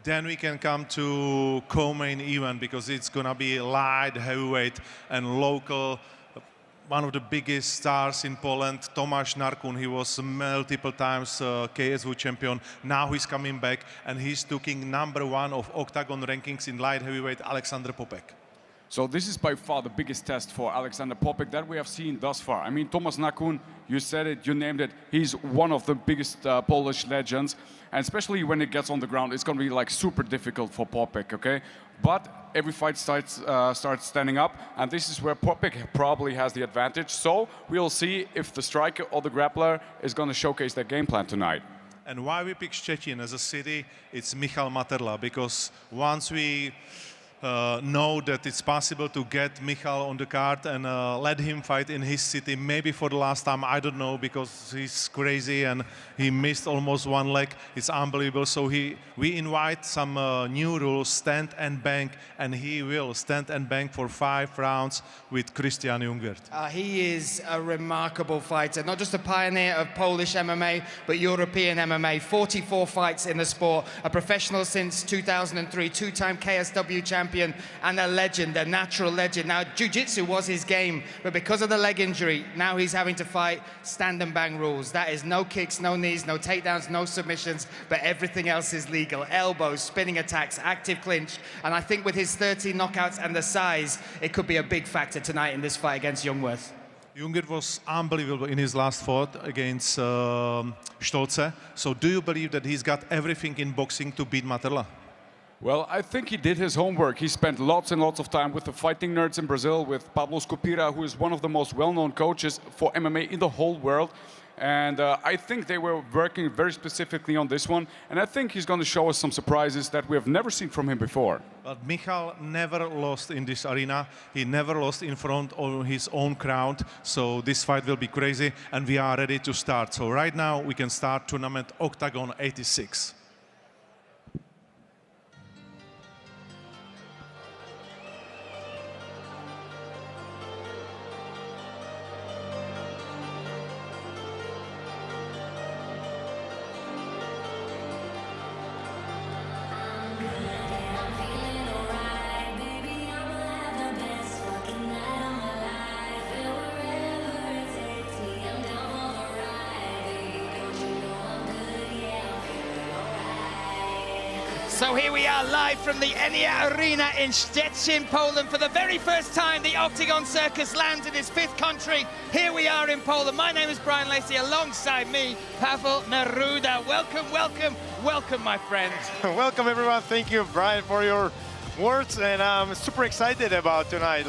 Then we can come to co-main event, because it's gonna be light, heavyweight, and local. One of the biggest stars in Poland, Tomasz Narkun. He was multiple times KSW champion. Now he's coming back, and he's taking #1 of Octagon rankings in light heavyweight, Alexander Popek. So this is by far the biggest test for Alexander Popek that we have seen thus far. I mean, Tomasz Narkun, you said it, you named it. He's one of the biggest Polish legends. And especially when it gets on the ground, it's going to be like super difficult for Popek, okay? But every fight starts standing up, and this is where Popek probably has the advantage. So we'll see if the striker or the grappler is going to showcase their game plan tonight. And why we pick Szczecin as a city, it's Michal Materla, because once we know that it's possible to get Michal on the card and let him fight in his city, maybe for the last time, I don't know, because he's crazy and he missed almost one leg. It's unbelievable. So we invite some new rules, stand and bank, and he will stand and bank for 5 rounds with Christian Jungwirth. He is a remarkable fighter, not just a pioneer of Polish MMA, but European MMA. 44 fights in the sport, a professional since 2003, 2-time KSW champion, and a legend, a natural legend. Now, jiu-jitsu was his game, but because of the leg injury, now he's having to fight stand and bang rules. That is no kicks, no knees, no takedowns, no submissions, but everything else is legal. Elbows, spinning attacks, active clinch, and I think with his 30 knockouts and the size, it could be a big factor tonight in this fight against Jungwirth. Jungwirth was unbelievable in his last fight against Stolze. So do you believe that he's got everything in boxing to beat Materla? Well, I think he did his homework. He spent lots and lots of time with the fighting nerds in Brazil, with Pablo Scupira, who is one of the most well-known coaches for MMA in the whole world. And I think they were working very specifically on this one. And I think he's going to show us some surprises that we have never seen from him before. But Michal never lost in this arena. He never lost in front of his own crowd. So this fight will be crazy, and we are ready to start. So right now we can start tournament Octagon 86. So here we are live from the Enea Arena in Szczecin, Poland. For the very first time, the Octagon Circus lands in its 5th country. Here we are in Poland. My name is Brian Lacey, alongside me, Pavel Neruda. Welcome, welcome, welcome, my friend. Welcome, everyone. Thank you, Brian, for your words. And I'm super excited about tonight.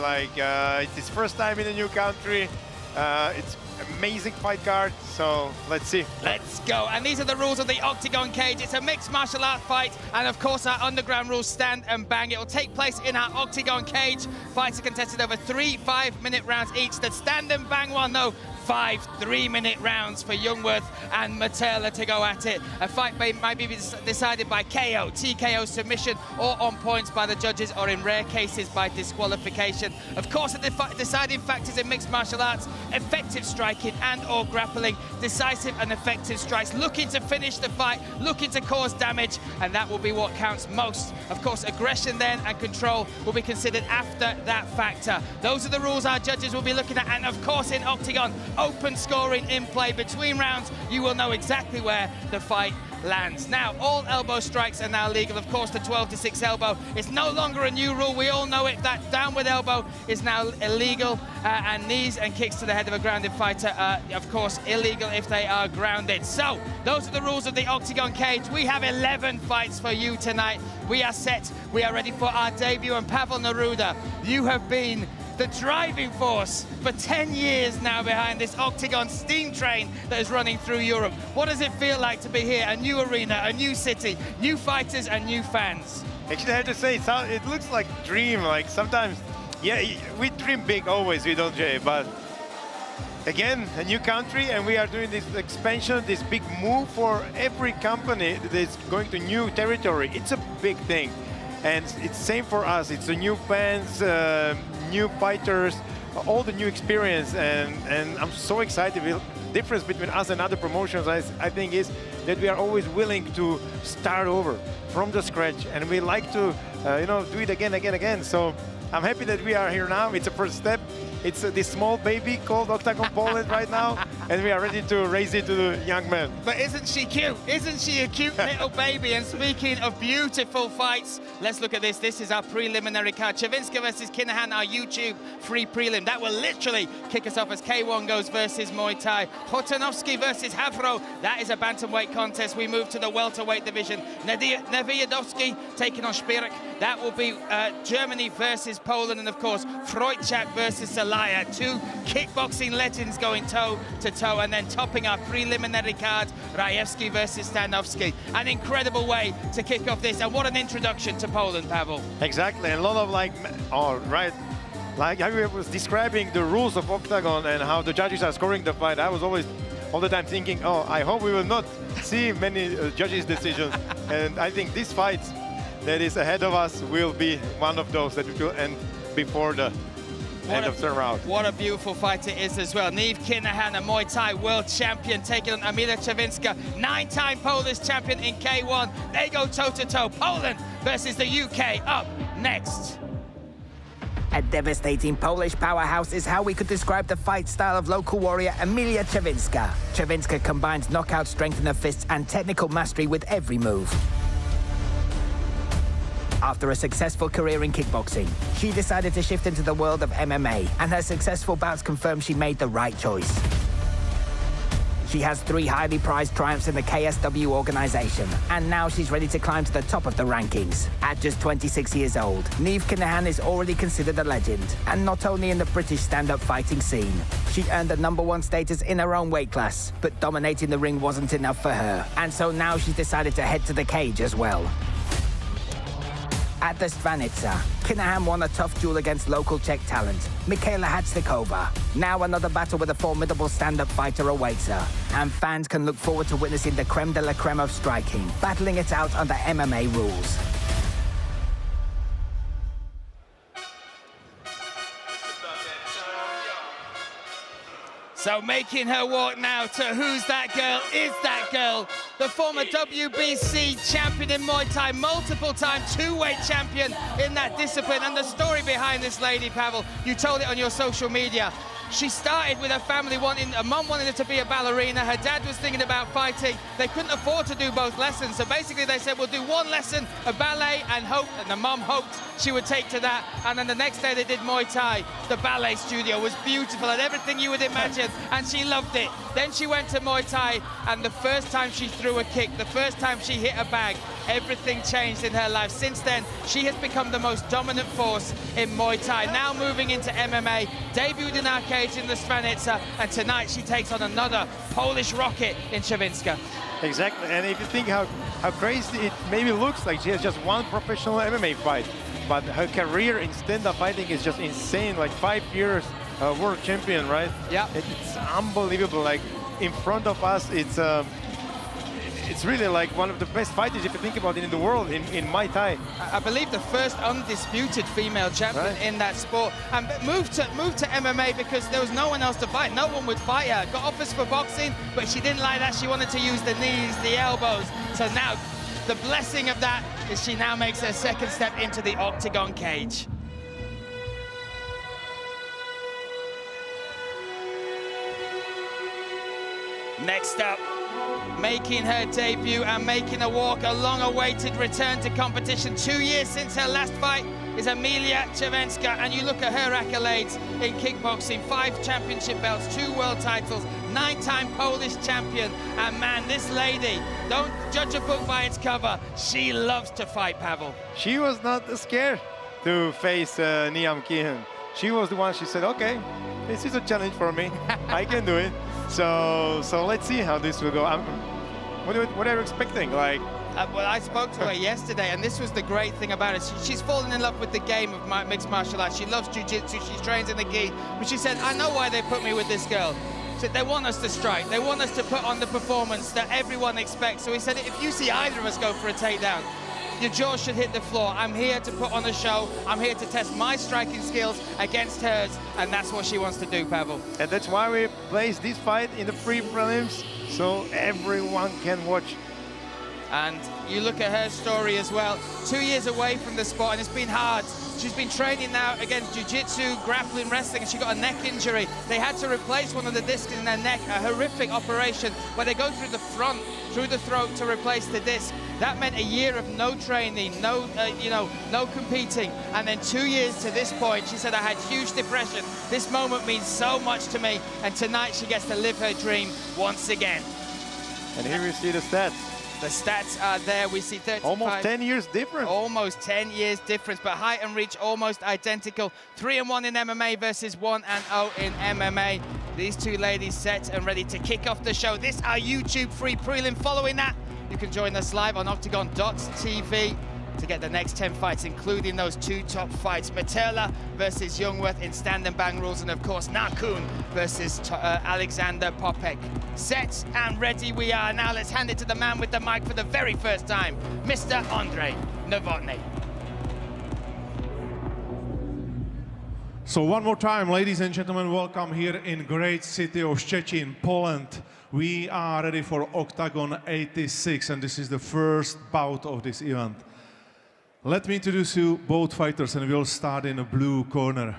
It's his first time in a new country. It's amazing fight card, so let's see. Let's go. And these are the rules of the Octagon cage. It's a mixed martial art fight, and of course our underground rules stand and bang. It will take place in our Octagon cage. Fights are contested over 3 5-minute rounds each. The stand and bang one, though, 5 3-minute rounds for Youngworth and Materla to go at it. A fight might be decided by KO, TKO, submission, or on points by the judges, or in rare cases by disqualification. Of course, the deciding factors in mixed martial arts: effective striking and or grappling, decisive and effective strikes, looking to finish the fight, looking to cause damage, and that will be what counts most. Of course, aggression then and control will be considered after that factor. Those are the rules our judges will be looking at, and of course in Octagon, open scoring in play. Between rounds, you will know exactly where the fight lands. Now, all elbow strikes are now legal. Of course, the 12-6 elbow is no longer a new rule. We all know it. That downward elbow is now illegal, and knees and kicks to the head of a grounded fighter are, of course, illegal if they are grounded. So, those are the rules of the Octagon cage. We have 11 fights for you tonight. We are set. We are ready for our debut. And Pavel Neruda, you have been the driving force for 10 years now behind this Octagon steam train that is running through Europe. What does it feel like to be here? A new arena, a new city, new fighters and new fans. Actually, I have to say, it looks like a dream. Like sometimes, yeah, we dream big always, we don't, Jay, but again, a new country, and we are doing this expansion, this big move for every company that is going to new territory. It's a big thing. And it's same for us. It's the new fans, new fighters, all the new experience, and I'm so excited. The difference between us and other promotions, I think, is that we are always willing to start over from the scratch, and we like to, do it again. So I'm happy that we are here now. It's a first step. It's this small baby called Octagon Poland right now, and we are ready to raise it to the young man. But isn't she cute? Isn't she a cute little baby? And speaking of beautiful fights, let's look at this. This is our preliminary card. Czerwinska versus Kinehan, our YouTube free prelim. That will literally kick us off as K1 goes versus Muay Thai. Hotanovsky versus Havro. That is a bantamweight contest. We move to the welterweight division. Neviadovsky taking on Spirak. That will be Germany versus Poland. And of course, Freudchak versus Salaya. 2 kickboxing legends going toe-to-toe. And then topping our preliminary card, Rajewski versus Stanovsky. An incredible way to kick off this. And what an introduction to Poland, Pavel. Exactly. And a lot of like I was describing the rules of Octagon and how the judges are scoring the fight. I was always all the time thinking, oh, I hope we will not see many judges' decisions. And I think this fight that is ahead of us will be one of those that will end before the end of the round. What a beautiful fight it is as well. Neve Kinehan, a Muay Thai world champion, taking on Emilia Czerwinska, 9-time Polish champion in K1. They go toe-to-toe. Poland versus the UK up next. A devastating Polish powerhouse is how we could describe the fight style of local warrior Emilia Czerwinska. Czerwinska combines knockout strength in her fists and technical mastery with every move. After a successful career in kickboxing, she decided to shift into the world of MMA, and her successful bouts confirm she made the right choice. She has 3 highly prized triumphs in the KSW organization, and now she's ready to climb to the top of the rankings. At just 26 years old, Neve Kinehan is already considered a legend, and not only in the British stand-up fighting scene. She earned the #1 status in her own weight class, but dominating the ring wasn't enough for her, and so now she's decided to head to the cage as well. At the Stvanica, Kinehan won a tough duel against local Czech talent, Michaela Hatznikova. Now another battle with a formidable stand-up fighter awaits her, and fans can look forward to witnessing the creme de la creme of striking, battling it out under MMA rules. So making her walk now to Who's That Girl, Is That Girl, the former WBC champion in Muay Thai, multiple-time 2-weight champion in that discipline. And the story behind this lady, Pavel, you told it on your social media. She started with her family her mum wanted her to be a ballerina, her dad was thinking about fighting. They couldn't afford to do both lessons, so basically they said, we'll do one lesson of ballet and the mum hoped she would take to that. And then the next day they did Muay Thai. The ballet studio was beautiful and everything you would imagine, and she loved it. Then she went to Muay Thai, and the first time she threw a kick, the first time she hit a bag, everything changed in her life. Since then, she has become the most dominant force in Muay Thai. Now moving into MMA, debuted in our cage in the Svanica, and tonight she takes on another Polish rocket in Czerwinska. Exactly, and if you think how crazy it maybe looks like she has just one professional MMA fight, but her career in stand-up fighting is just insane, like 5 years world champion, right? Yeah. It's unbelievable, like in front of us, it's really like one of the best fighters, if you think about it, in the world, in Muay Thai. I believe the first undisputed female champion in that sport, and moved to MMA because there was no one else to fight. No one would fight her. Got offers for boxing, but she didn't like that. She wanted to use the knees, the elbows. So now, the blessing of that is she now makes her second step into the Octagon cage. Next up, making her debut and making a walk, a long-awaited return to competition. 2 years since her last fight is Enea Czerwinska, and you look at her accolades in kickboxing: 5 championship belts, 2 world titles, 9-time Polish champion. And man, this lady, don't judge a book by its cover. She loves to fight, Pavel. She was not scared to face Kinehan. She was the one, she said, okay, this is a challenge for me. I can do it. So let's see how this will go. What are you expecting? Like, well, I spoke to her yesterday, and this was the great thing about it. She's fallen in love with the game of mixed martial arts. She loves jiu-jitsu. She trains in the gi. But she said, I know why they put me with this girl. She said, they want us to strike. They want us to put on the performance that everyone expects. So he said, if you see either of us go for a takedown, your jaw should hit the floor. I'm here to put on a show. I'm here to test my striking skills against hers, and that's what she wants to do, Pavel. And that's why we placed this fight in the free prelims, so everyone can watch. And you look at her story as well. 2 years away from the sport, and it's been hard. She's been training now against jiu-jitsu, grappling, wrestling, and she got a neck injury. They had to replace one of the discs in her neck, a horrific operation where they go through the front, through the throat to replace the disc. That meant a year of no training, no competing. And then 2 years to this point, she said, I had huge depression. This moment means so much to me. And tonight she gets to live her dream once again. And here we see the stats. The stats are there. We see 35. Almost 10 years difference. Almost 10 years difference, but height and reach almost identical. 3-1 in MMA versus 1-0 in MMA. These two ladies set and ready to kick off the show. This our YouTube free prelim. Following that, you can join us live on octagon.tv to get the next 10 fights, including those 2 top fights. Materla versus Youngworth in stand and bang rules, and of course Nakun versus Alexander Popek. Set and ready we are. Now let's hand it to the man with the mic for the very first time, Mr. Andrzej Nowotny. So one more time, ladies and gentlemen, welcome here in great city of Szczecin, Poland. We are ready for Octagon 86, and this is the first bout of this event. Let me introduce you both fighters, and we'll start in a blue corner.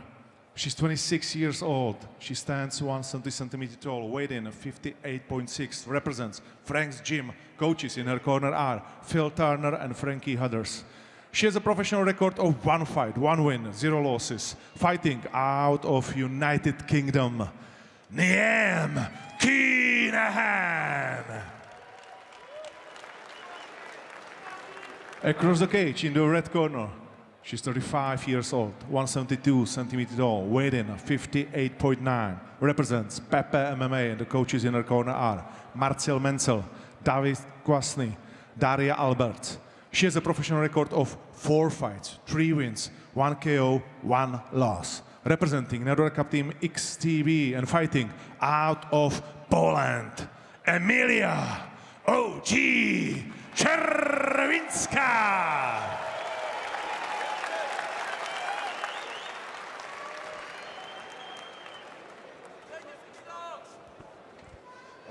She's 26 years old. She stands 170 centimeters tall, weight in 58.6, represents Frank's Gym. Coaches in her corner are Phil Turner and Frankie Hudders. She has a professional record of 1 fight, 1 win, 0 losses. Fighting out of United Kingdom, Enea Kinehan. Across the cage in the red corner, she's 35 years old, 172 centimeters tall, weight in 58.9, represents Pepe MMA, and the coaches in her corner are Marcel Menzel, David Kwasny, Daria Albert. She has a professional record of 4 fights, 3 wins, 1 KO, 1 loss. Representing Network Cup Team XTV and fighting out of Poland, Enea Czerwinska.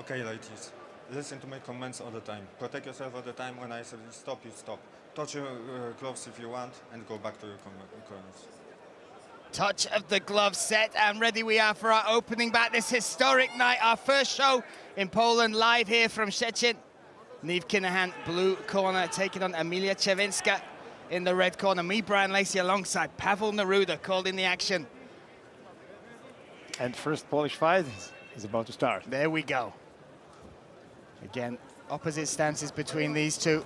Okay, ladies, listen to my comments all the time. Protect yourself all the time. When I say stop, you stop. Touch your gloves if you want and go back to your corners. Touch of the glove set, and ready we are for our opening back this historic night. Our first show in Poland, live here from Szczecin. Niamh Kinehan, blue corner, taking on Emilia Czerwinska in the red corner. Me, Brian Lacey, alongside Pavel Neruda, called in the action. And first Polish fight is about to start. There we go. Again, opposite stances between these two.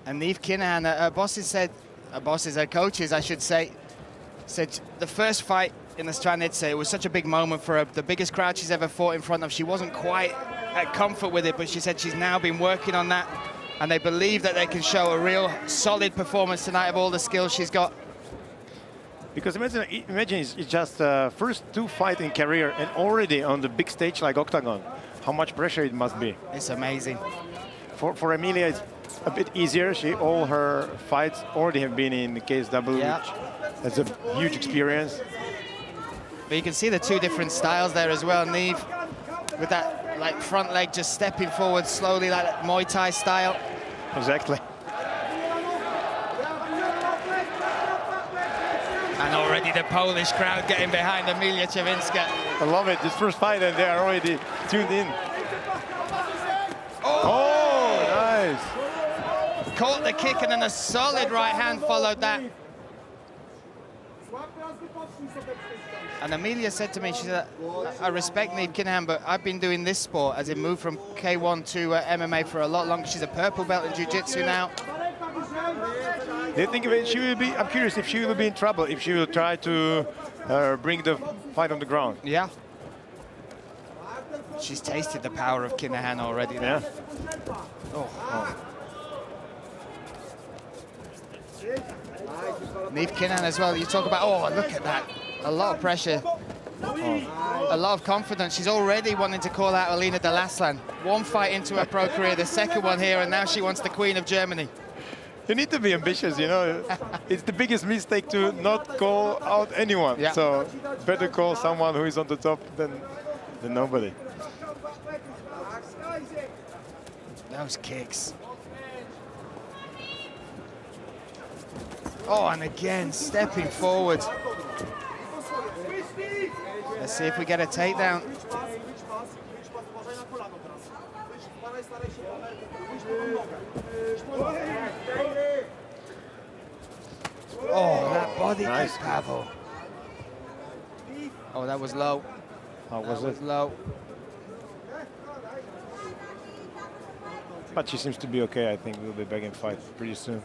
And Niamh Kinehan, her coaches, I should say, said the first fight in the Stranice, it was such a big moment for her, the biggest crowd she's ever fought in front of. She wasn't quite at comfort with it, but she said she's now been working on that, and they believe that they can show a real solid performance tonight of all the skills she's got. Because imagine it's just first two fights in career and already on the big stage like Octagon. How much pressure it must be. It's amazing. For Emilia, it's a bit easier. All her fights already have been in the KSW, which is a huge experience. But you can see the two different styles there as well. Niamh with that like front leg just stepping forward slowly, like that Muay Thai style. Exactly. And already the Polish crowd getting behind Emilia Czerwinska. I love it. This first fight and they are already tuned in. Oh, nice. Caught the kick and then a solid right hand followed that. And Emilia said to me, she said, I respect Niamh Kinehan, but I've been doing this sport as it moved from K1 to MMA for a lot longer. She's a purple belt in jiu-jitsu now. They think she will be, I'm curious if she will be in trouble, if she will try to bring the fight on the ground. Yeah. She's tasted the power of Kinehan already there. Yeah. Oh. Niamh Kinehan as well, you talk about, oh, look at that. A lot of pressure, a lot of confidence. She's already wanting to call out Alina Delaslan. One fight into her pro career, the second one here, and now she wants the Queen of Germany. You need to be ambitious, you know. It's the biggest mistake to not call out anyone. Yeah. So better call someone who is on the top than nobody. Those kicks. Oh, and again, stepping forward. Let's see if we get a takedown. Oh, that body kick, Pavel. Oh, that was low. How was it? Low. But she seems to be okay. I think we'll be back in fight pretty soon.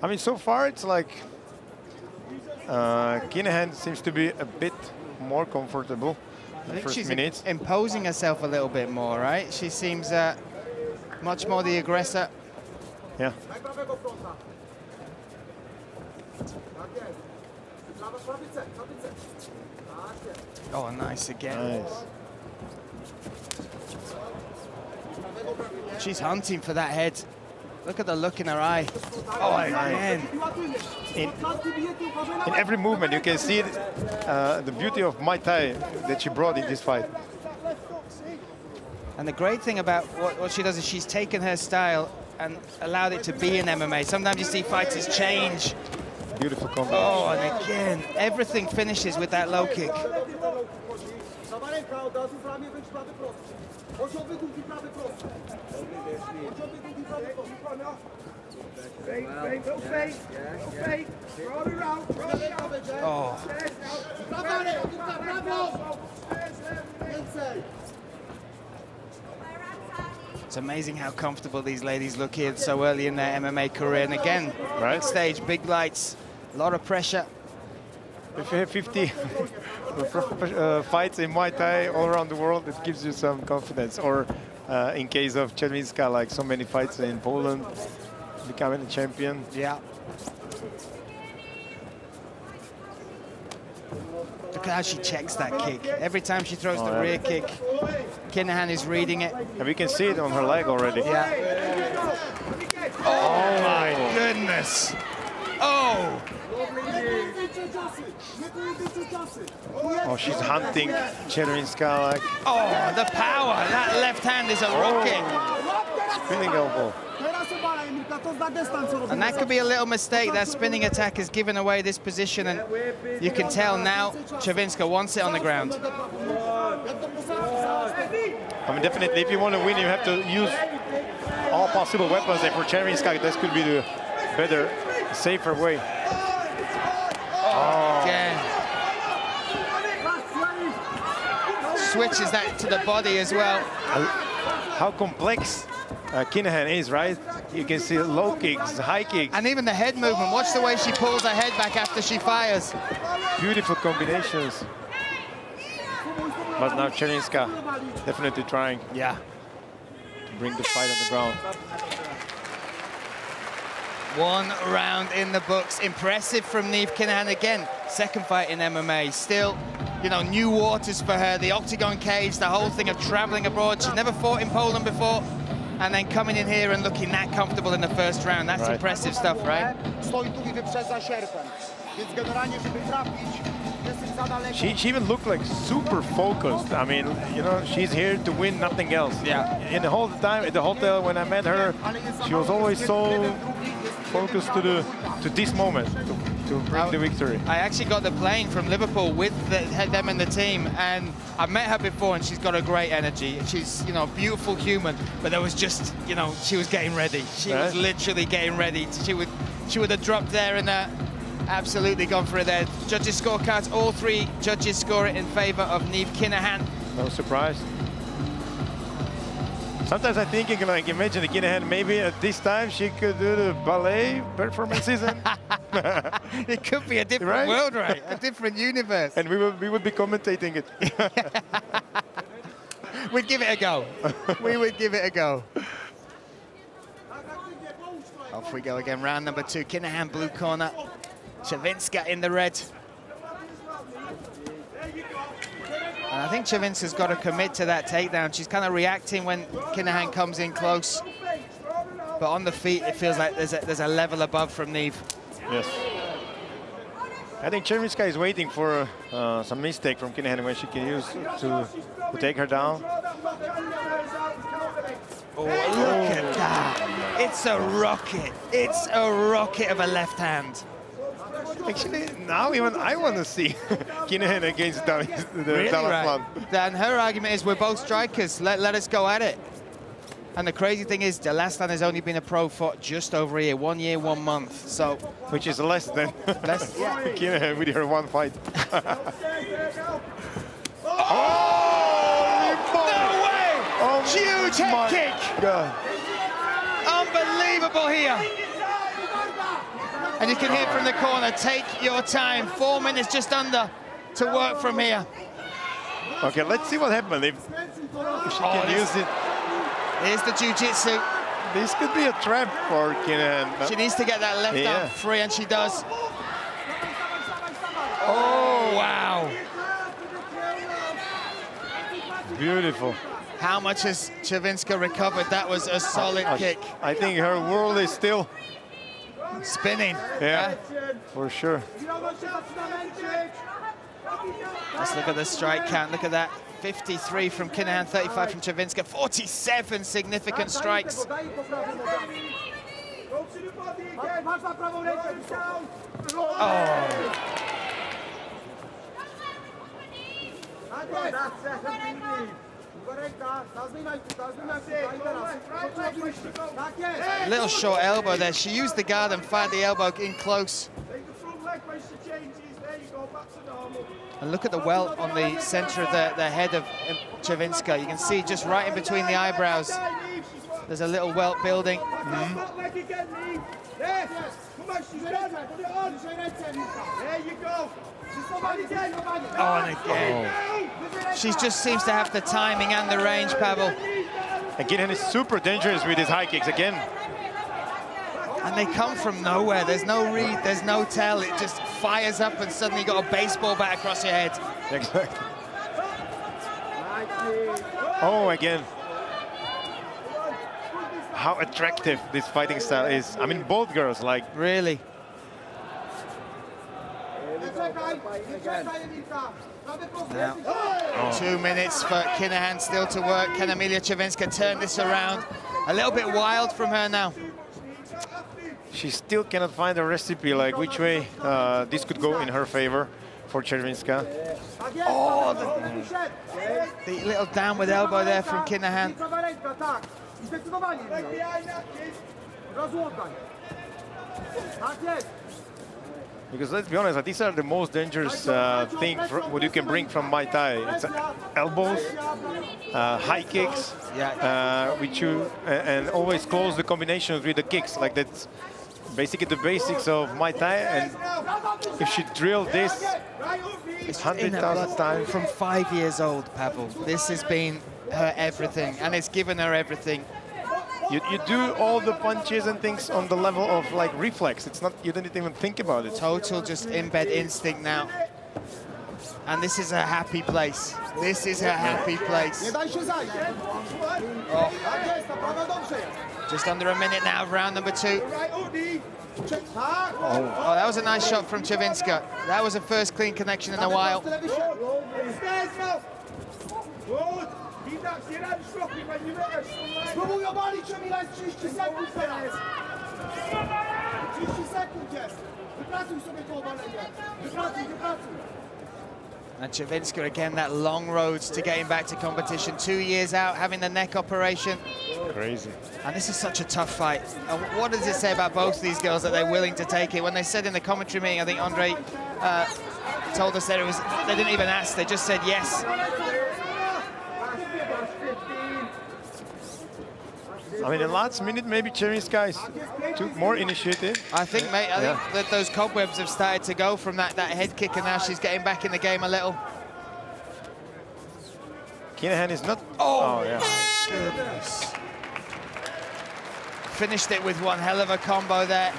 I mean, so far it's like Kinehan seems to be a bit more comfortable in the first minutes. Imposing herself a little bit more, right? She seems much more the aggressor. Yeah. Oh, nice again. Nice. She's hunting for that head. Look at the look in her eye. Oh, again. In every movement, you can see the beauty of Muay Thai that she brought in this fight. And the great thing about what she does is she's taken her style and allowed it to be in MMA. Sometimes you see fighters change. Beautiful combo. Oh, and again, everything finishes with that low kick. Oh. It's amazing how comfortable these ladies look here so early in their MMA career. And again, big stage, big lights, a lot of pressure. If you have 50 fights in Muay Thai all around the world, it gives you some confidence. Or in case of Czerwinska, like so many fights in Poland, becoming a champion. Yeah. Look at how she checks that kick. Every time she throws the rear kick, Kinehan is reading it. And we can see it on her leg already. Yeah. Oh my goodness. Oh. Oh, she's hunting Czerwinska like. Oh, the power. That left hand is a rocket. Spinning elbow. And that could be a little mistake. That spinning attack has given away this position, and you can tell now Czerwinska wants it on the ground. I mean, definitely, if you want to win, you have to use all possible weapons. And for Czerwinska, this could be the better, safer way. Oh. Again. Switches that to the body as well. How complex Kinehan is, right? You can see low kicks, high kicks. And even the head movement. Watch the way she pulls her head back after she fires. Beautiful combinations. But now Czerwinska definitely trying, to bring the fight on the ground. 1 round in the books. Impressive from Niamh Kinehan again. Second fight in MMA. Still, you know, new waters for her. The Octagon cage, the whole thing of traveling abroad. She's never fought in Poland before. And then coming in here and looking that comfortable in the first round. That's impressive stuff, right? She even looked like super focused. I mean, you know, she's here to win, nothing else. Yeah. In the whole time at the hotel when I met her, she was always so focused to this moment, to bring the victory. I actually got the plane from Liverpool with them and the team, and I met her before, and she's got a great energy. She's, you know, a beautiful human, but there was just, you know, she was getting ready. She was literally getting ready. She would have dropped there and absolutely gone for it there. Judges' scorecards, all 3 judges score it in favor of Niamh Kinehan. No surprise. Sometimes I'm thinking, like, imagine the Kinehan, maybe at this time she could do the ballet performances. It could be a different world, right? A different universe. And we would be commentating it. We'd give it a go. We would give it a go. Off we go again, round number 2. Kinehan, blue corner. Czerwinska in the red. And I think Czerwinska's got to commit to that takedown. She's kind of reacting when Kinehan comes in close. But on the feet, it feels like there's a level above from Niamh. Yes. I think Czerwinska is waiting for some mistake from Kinehan when she can use to take her down. Oh, look at that. It's a rocket. It's a rocket of a left hand. Actually, now even I want to see Kinehan against the Really, Dallas one. Then her argument is we're both strikers. Let us go at it. And the crazy thing is, Dalastan has only been a pro for just over a year, 1 year, 1 month. So, which is less than Kinehan with her 1 fight. No way! Huge head kick! God. Unbelievable here. And you can hear from the corner, take your time. 4 minutes just under to work from here. Okay, let's see what happens if she can use it. Here's the jiu-jitsu. This could be a trap for Kinehan. She needs to get that left arm free, and she does. Oh, wow. Beautiful. How much has Czerwinska recovered? That was a solid kick. I think her world is still spinning. Yeah, for sure. Let's look at the strike count. Look at that. 53 from Kinehan, 35 from Czerwinska, 47 significant strikes. Oh. Little short elbow there. She used the guard and fired the elbow in close. And look at the welt on the center of the head of Czerwinska. You can see just right in between the eyebrows, there's a little welt building. Oh, and again. She just seems to have the timing and the range, Pavel. Again, he's super dangerous with his high kicks again. And they come from nowhere. There's no read, there's no tell. It just fires up and suddenly you got a baseball bat across your head. Exactly. Oh, again. How attractive this fighting style is. I mean, both girls, like... Really? Now, 2 minutes for Kinehan still to work. Can Emilia Czerwinska turn this around? A little bit wild from her now. she still cannot find a recipe, like which way this could go in her favor for Czerwinska. Oh, the little downward elbow there from Kinehan. Because let's be honest, these are the most dangerous thing what you can bring from Muay Thai. It's elbows, high kicks, which you and always close the combinations with the kicks. Like that's basically the basics of Muay Thai. And if she drilled this 100,000 times from 5 years old, Pavel, this has been her everything, and it's given her everything. You do all the punches and things on the level of like reflex. It's not, you didn't even think about it. Total just in-bed instinct now. And this is her happy place. This is her happy place. Oh. Just under a minute now of round number 2. Oh, that was a nice shot from Czerwinska. That was a first clean connection in a while. And Czerwinska again, that long roads to getting back to competition. 2 years out, having the neck operation. Crazy. And this is such a tough fight. And what does it say about both these girls that they're willing to take it? When they said in the commentary meeting, I think Andre told us that it was, they didn't even ask, they just said yes. I mean, in the last minute, maybe Czerwinska took more initiative. I think, mate, I think that those cobwebs have started to go from that head kick, and now she's getting back in the game a little. Kinehan is not... Oh, yeah. Goodness. Finished it with one hell of a combo there.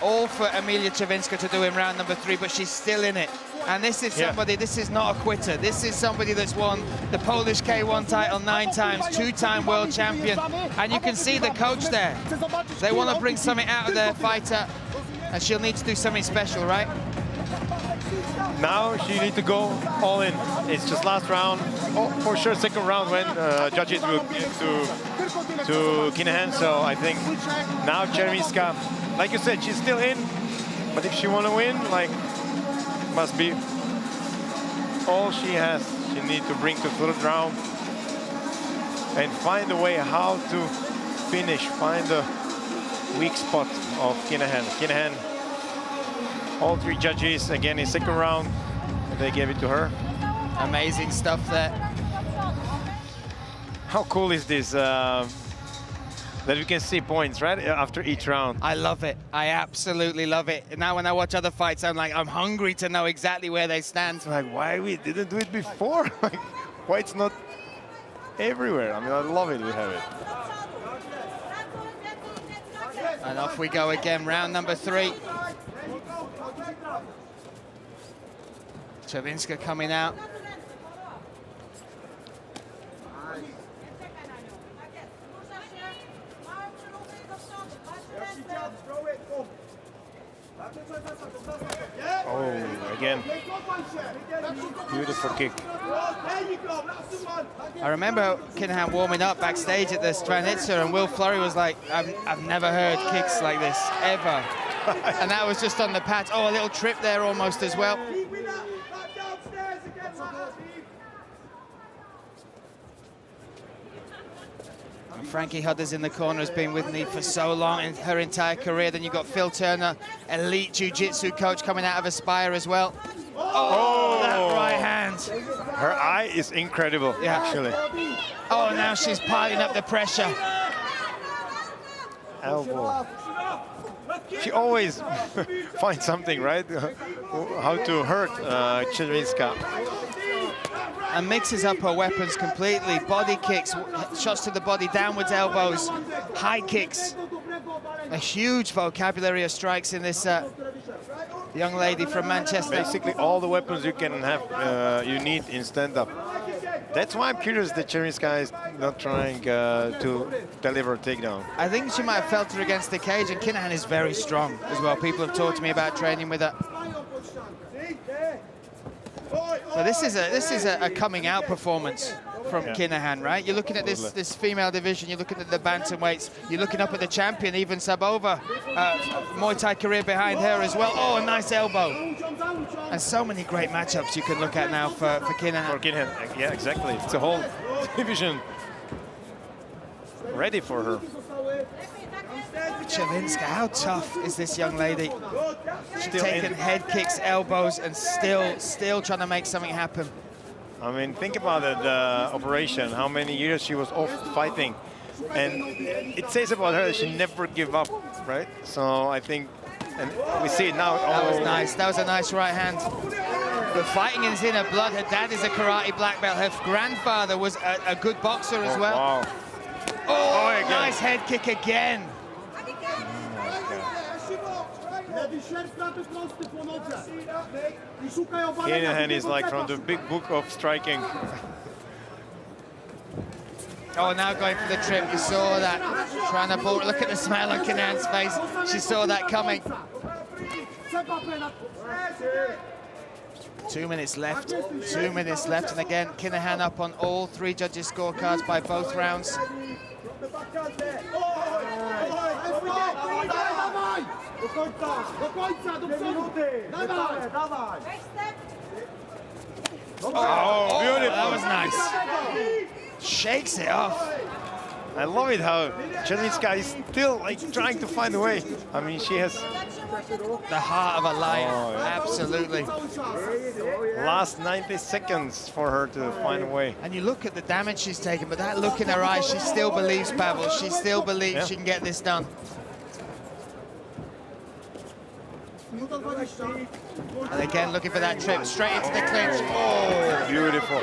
All for Emilia Czerwinska to do in round number 3, but she's still in it. And this is somebody, this is not a quitter. This is somebody that's won the Polish K1 title 9 times, 2-time world champion. And you can see the coach there. They want to bring something out of their fighter, and she'll need to do something special, right? Now she needs to go all in. It's just last round. Oh, for sure, second round when judges will give to Kinehan. So I think now Czerwinska, like you said, she's still in. But if she want to win, like, must be all she has. She needs to bring to third round and find a way how to finish, find the weak spot of Kinehan. Kinehan, all 3 judges again in second round, they gave it to her. Amazing stuff there. How cool is this? That we can see points, right, after each round. I love it. I absolutely love it. Now when I watch other fights, I'm like, I'm hungry to know exactly where they stand. It's like, why we didn't do it before? Like, why it's not everywhere? I mean, I love it, we have it. And off we go again, round number 3. Czerwinska coming out. Oh, again. Beautiful kick. I remember Kinehan warming up backstage at the Stranitsa, and Will Flurry was like, I've never heard kicks like this, ever. And that was just on the pads. Oh, a little trip there almost as well. And Frankie Hudders in the corner has been with me for so long in her entire career. Then you've got Phil Turner, elite jiu-jitsu coach coming out of Aspire as well. Oh, that right hand. Her eye is incredible, actually. Oh, now she's piling up the pressure. Elbow. She always finds something, right? How to hurt Czerwinska. And mixes up her weapons completely. Body kicks, shots to the body, downwards elbows, high kicks. A huge vocabulary of strikes in this young lady from Manchester. Basically all the weapons you can have, you need in stand-up. That's why I'm curious that Czerwinska is not trying to deliver a takedown. I think she might have felt her against the cage, and Kinehan is very strong as well. People have talked to me about training with her. So this is a coming out performance. from Kinehan, right? You're looking at this female division, you're looking at the bantamweights, you're looking up at the champion, even Sabova, Muay Thai career behind her as well. Oh, a nice elbow. And so many great matchups you can look at now for Kinehan. For Kinehan, yeah, exactly. It's a whole division ready for her. Czerwinska, how tough is this young lady? She's taking head kicks, elbows, and still trying to make something happen. I mean, think about it, the operation, how many years she was off fighting. And it says about her that she never give up, right? So I think, and we see it now. That was nice. That was a nice right hand. But fighting is in her blood. Her dad is a karate black belt. Her grandfather was a good boxer as well. Wow. Oh, nice head kick again. Kinehan is like from the big book of striking. Oh, now going for the trip. You saw that. Trying to pull. Look at the smile on Kinehan's face. She saw that coming. 2 minutes left. 2 minutes left. And again, Kinehan up on all three judges' scorecards by both rounds. Oh, beautiful. That was nice. Shakes it off. I love it how Czerwinska is still like trying to find a way. I mean, she has the heart of a lion. Oh, yeah. Absolutely. Last 90 seconds for her to find a way. And you look at the damage she's taken, but that look in her eyes, she still believes, Pavel. She still believes she can get this done. And again, looking for that trip straight into the clinch. Oh, beautiful.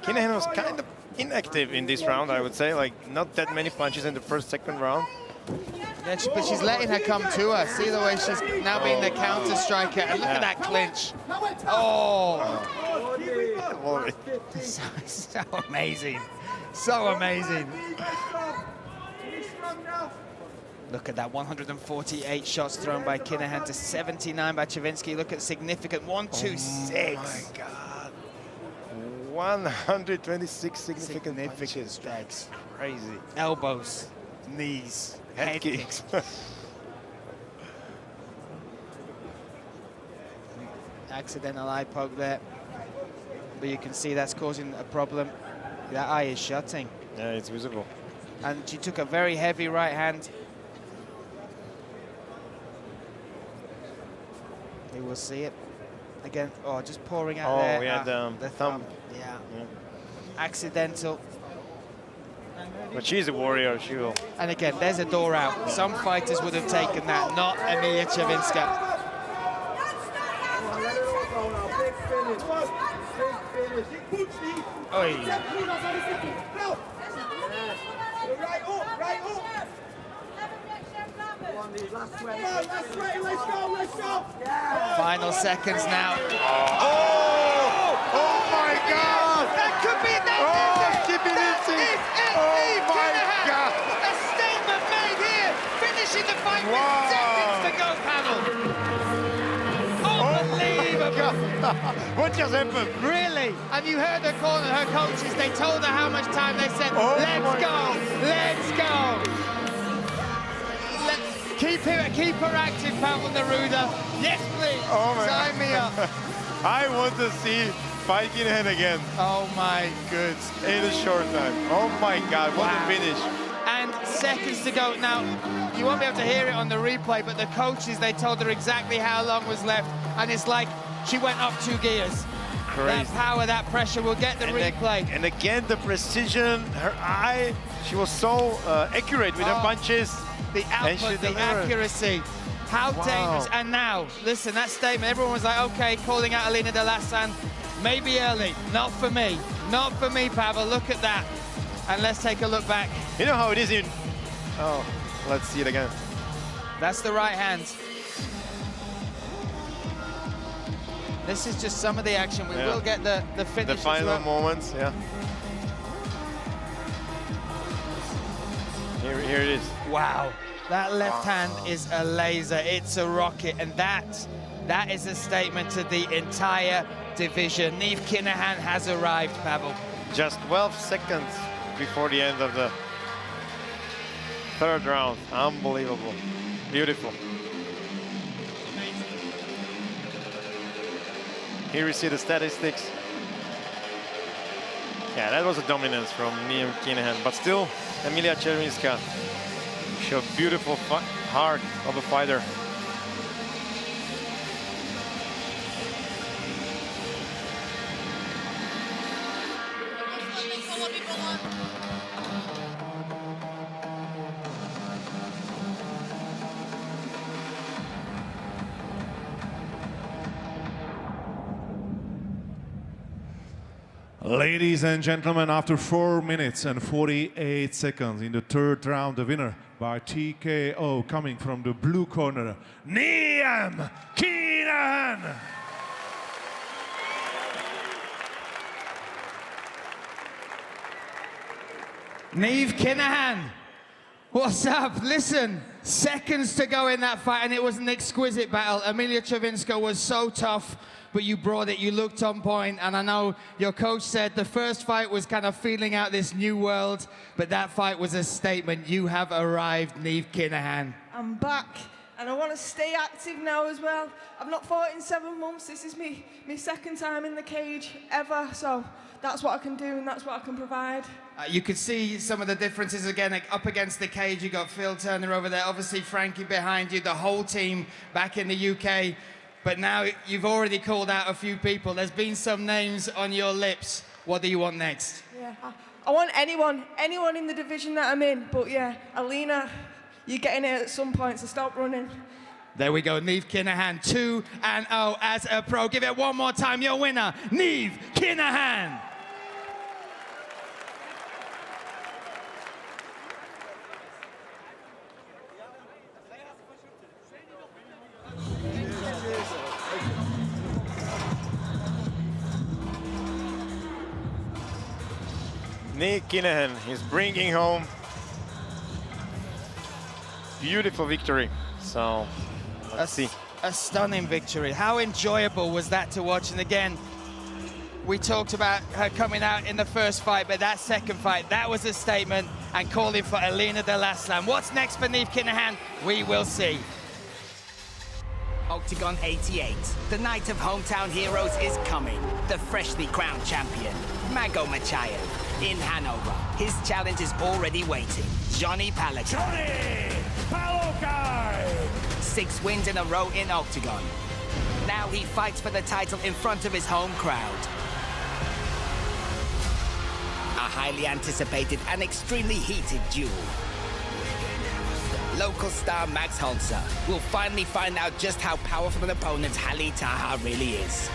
Kinehan was kind of inactive in this round, I would say. Like, not that many punches in the first, second round. Yeah, but she's letting her come to her. See the way she's now being the counter striker. And look at that clinch. Oh. So amazing. So amazing. Look at that, 148 shots thrown by Kinehan to 79 by Czerwinska. Look at significant 126. Oh my God. 126 significant strikes. Crazy. Elbows, knees, head kicks. Accidental eye poke there. But you can see that's causing a problem. That eye is shutting. Yeah, it's visible. And she took a very heavy right hand. You will see it again. Oh, just pouring out there. Oh, yeah, the thumb. Yeah. Accidental. But she's a warrior, she will. And again, there's a door out. Some fighters would have taken that, not Enea Czerwinska. Final seconds now. Oh my God! That could be that. Oh my God! A statement made here, finishing the fight with seconds to go, Pavel. Unbelievable! What just happened? Really? And you heard her calling her coaches. They told her how much time. They said, "Let's go, let's go." Keep her active, Pavel Neruda. Yes, please. Oh my Sign me up. I want to see fight Kinehan again. Oh my goodness. In a short time. Oh my God, what a finish. And seconds to go. Now, you won't be able to hear it on the replay, but the coaches, they told her exactly how long was left. And it's like she went up 2 gears. Crazy. That power, that pressure, we'll get the replay. And again, the precision, her eye, she was so accurate with her punches. The output, the accuracy. How dangerous. And now, listen, that statement, everyone was like, okay, calling out Alina de Lassan, maybe early. Not for me. Not for me, Pavel. Look at that. And let's take a look back. You know how it is in... Oh, let's see it again. That's the right hand. This is just some of the action. We will get the finish. The final moments, yeah. Here it is. Wow. That left hand is a laser, it's a rocket, and that is a statement to the entire division. Neve Kinehan has arrived, Pavel. Just 12 seconds before the end of the third round. Unbelievable. Beautiful. Here we see the statistics. Yeah, that was a dominance from Neve Kinehan, but still, Emilia Czerwinska showed beautiful heart of a fighter. Ladies and gentlemen, after 4 minutes and 48 seconds in the third round, the winner by TKO, coming from the blue corner, Enea Arena. Neve Kinehan, what's up? Listen, seconds to go in that fight, and it was an exquisite battle. Emilia Czerwinska was so tough, but you brought it, you looked on point, and I know your coach said the first fight was kind of feeling out this new world, but that fight was a statement. You have arrived, Neve Kinehan. I'm back, and I want to stay active now as well. I've not fought in 7 months. This is me second time in the cage ever, so that's what I can do, and that's what I can provide. You could see some of the differences again, like up against the cage. You got Phil Turner over there, obviously Frankie behind you, the whole team back in the UK. But now you've already called out a few people. There's been some names on your lips. What do you want next? Yeah, I want anyone in the division that I'm in. But yeah, Alina, you're getting it at some point, so stop running. There we go, Neve Kinehan, 2-0 as a pro. Give it one more time, your winner, Neve Kinehan. Neve Kinehan is bringing home beautiful victory. So let's see. A stunning victory. How enjoyable was that to watch? And again, we talked about her coming out in the first fight, but that second fight, that was a statement, and calling for Alina de Laslan. What's next for Neve Kinehan? We will see. Octagon 88, the night of hometown heroes is coming. The freshly crowned champion, Mago Machayev, in Hanover. His challenge is already waiting. Johnny Palakai. Johnny Palakai! 6 wins in a row in Octagon. Now he fights for the title in front of his home crowd. A highly anticipated and extremely heated duel. Local star Max Holzer will finally find out just how powerful an opponent Hali Taha really is.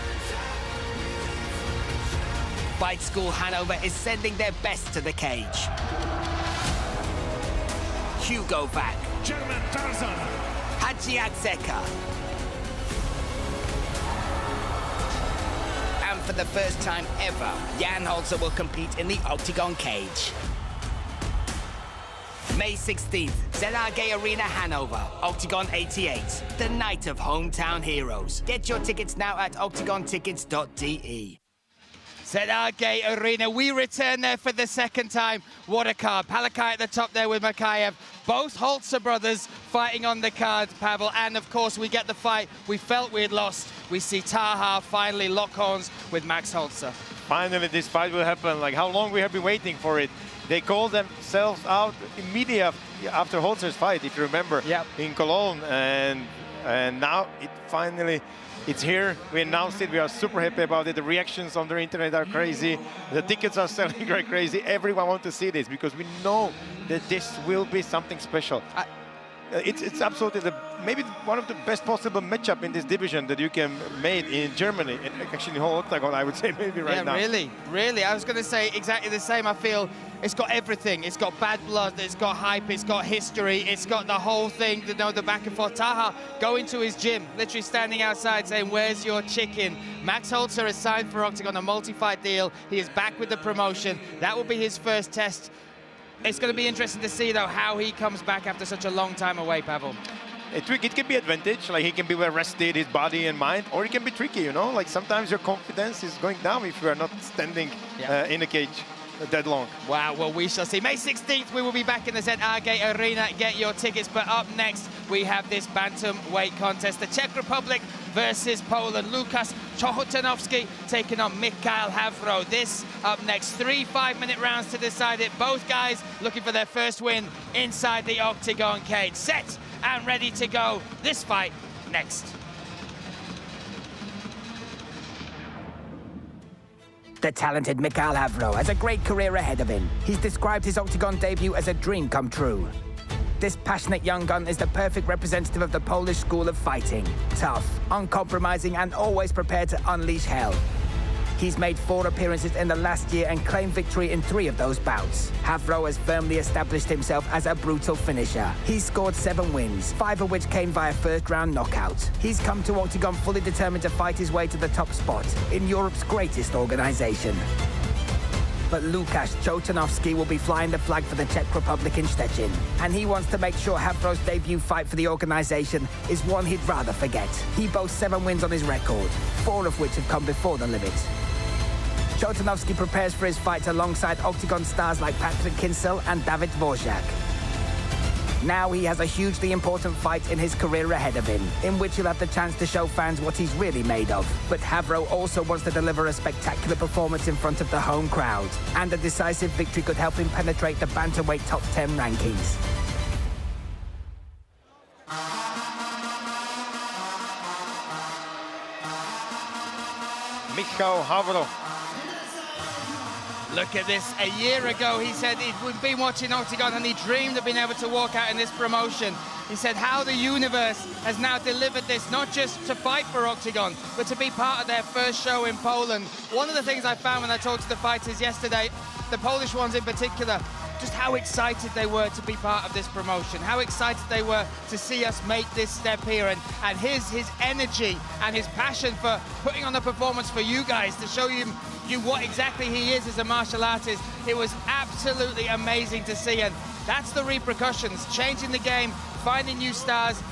Fight School Hanover is sending their best to the cage. Hugo Vac. German Tarzan. Hajiat Zeka. And for the first time ever, Jan Holzer will compete in the Octagon cage. May 16th, ZRG Arena, Hanover, Octagon 88, the night of hometown heroes. Get your tickets now at octagontickets.de. ZRG Arena, we return there for the second time. What a card. Palakai at the top there with Makayev. Both Holzer brothers fighting on the card, Pavel. And of course, we get the fight we felt we had lost. We see Taha finally lock horns with Max Holzer. Finally, this fight will happen. Like, how long we have been waiting for it. They called themselves out immediately after Holzer's fight, if you remember, in Cologne. And now it's here. We announced it. We are super happy about it. The reactions on the internet are crazy. The tickets are selling like crazy. Everyone wants to see this because we know that this will be something special. It's absolutely maybe one of the best possible matchup in this division that you can make in Germany, and actually in the whole Octagon, I would say maybe right now. Yeah, really. I was going to say exactly the same. I feel it's got everything. It's got bad blood, it's got hype, it's got history, it's got the whole thing, you know, the back and forth. Taha going to his gym, literally standing outside saying, "Where's your chicken?" Max Holzer has signed for Octagon a multi-fight deal. He is back with the promotion. That will be his first test It's going to be interesting to see, though, how he comes back after such a long time away, Pavel. It can be advantage, like he can be well rested, his body and mind, or it can be tricky, you know? Like sometimes your confidence is going down if you are not standing in a cage that long. Wow, well, we shall see. May 16th, we will be back in the Enea Arena. Get your tickets. But up next, we have this bantamweight contest. The Czech Republic versus Poland. Lukas Chochotanowski taking on Mikhail Havro. This up next. 3 5-minute rounds to decide it. Both guys looking for their first win inside the Octagon cage. Set and ready to go. This fight next. The talented Mikhail Havro has a great career ahead of him. He's described his Octagon debut as a dream come true. This passionate young gun is the perfect representative of the Polish school of fighting. Tough, uncompromising, and always prepared to unleash hell. He's made 4 appearances in the last year and claimed victory in 3 of those bouts. Havro has firmly established himself as a brutal finisher. He's scored 7 wins, 5 of which came via first-round knockout. He's come to Octagon fully determined to fight his way to the top spot in Europe's greatest organization. But Lukas Chochotanowski will be flying the flag for the Czech Republic in Szczecin. And he wants to make sure Havro's debut fight for the organization is one he'd rather forget. He boasts 7 wins on his record, 4 of which have come before the limit. Chochotanowski prepares for his fights alongside Octagon stars like Patrick Kinsel and David Dvorak. Now he has a hugely important fight in his career ahead of him, in which he'll have the chance to show fans what he's really made of. But Havro also wants to deliver a spectacular performance in front of the home crowd, and a decisive victory could help him penetrate the bantamweight top 10 rankings. Mikhail Havro. Look at this. A year ago, he said he'd been watching Octagon and he dreamed of being able to walk out in this promotion. He said how the universe has now delivered this, not just to fight for Octagon, but to be part of their first show in Poland. One of the things I found when I talked to the fighters yesterday, the Polish ones in particular, just how excited they were to be part of this promotion, how excited they were to see us make this step here, and his energy and his passion for putting on a performance for you guys to show you what exactly he is as a martial artist. It was absolutely amazing to see, and that's the repercussions, changing the game, finding new stars.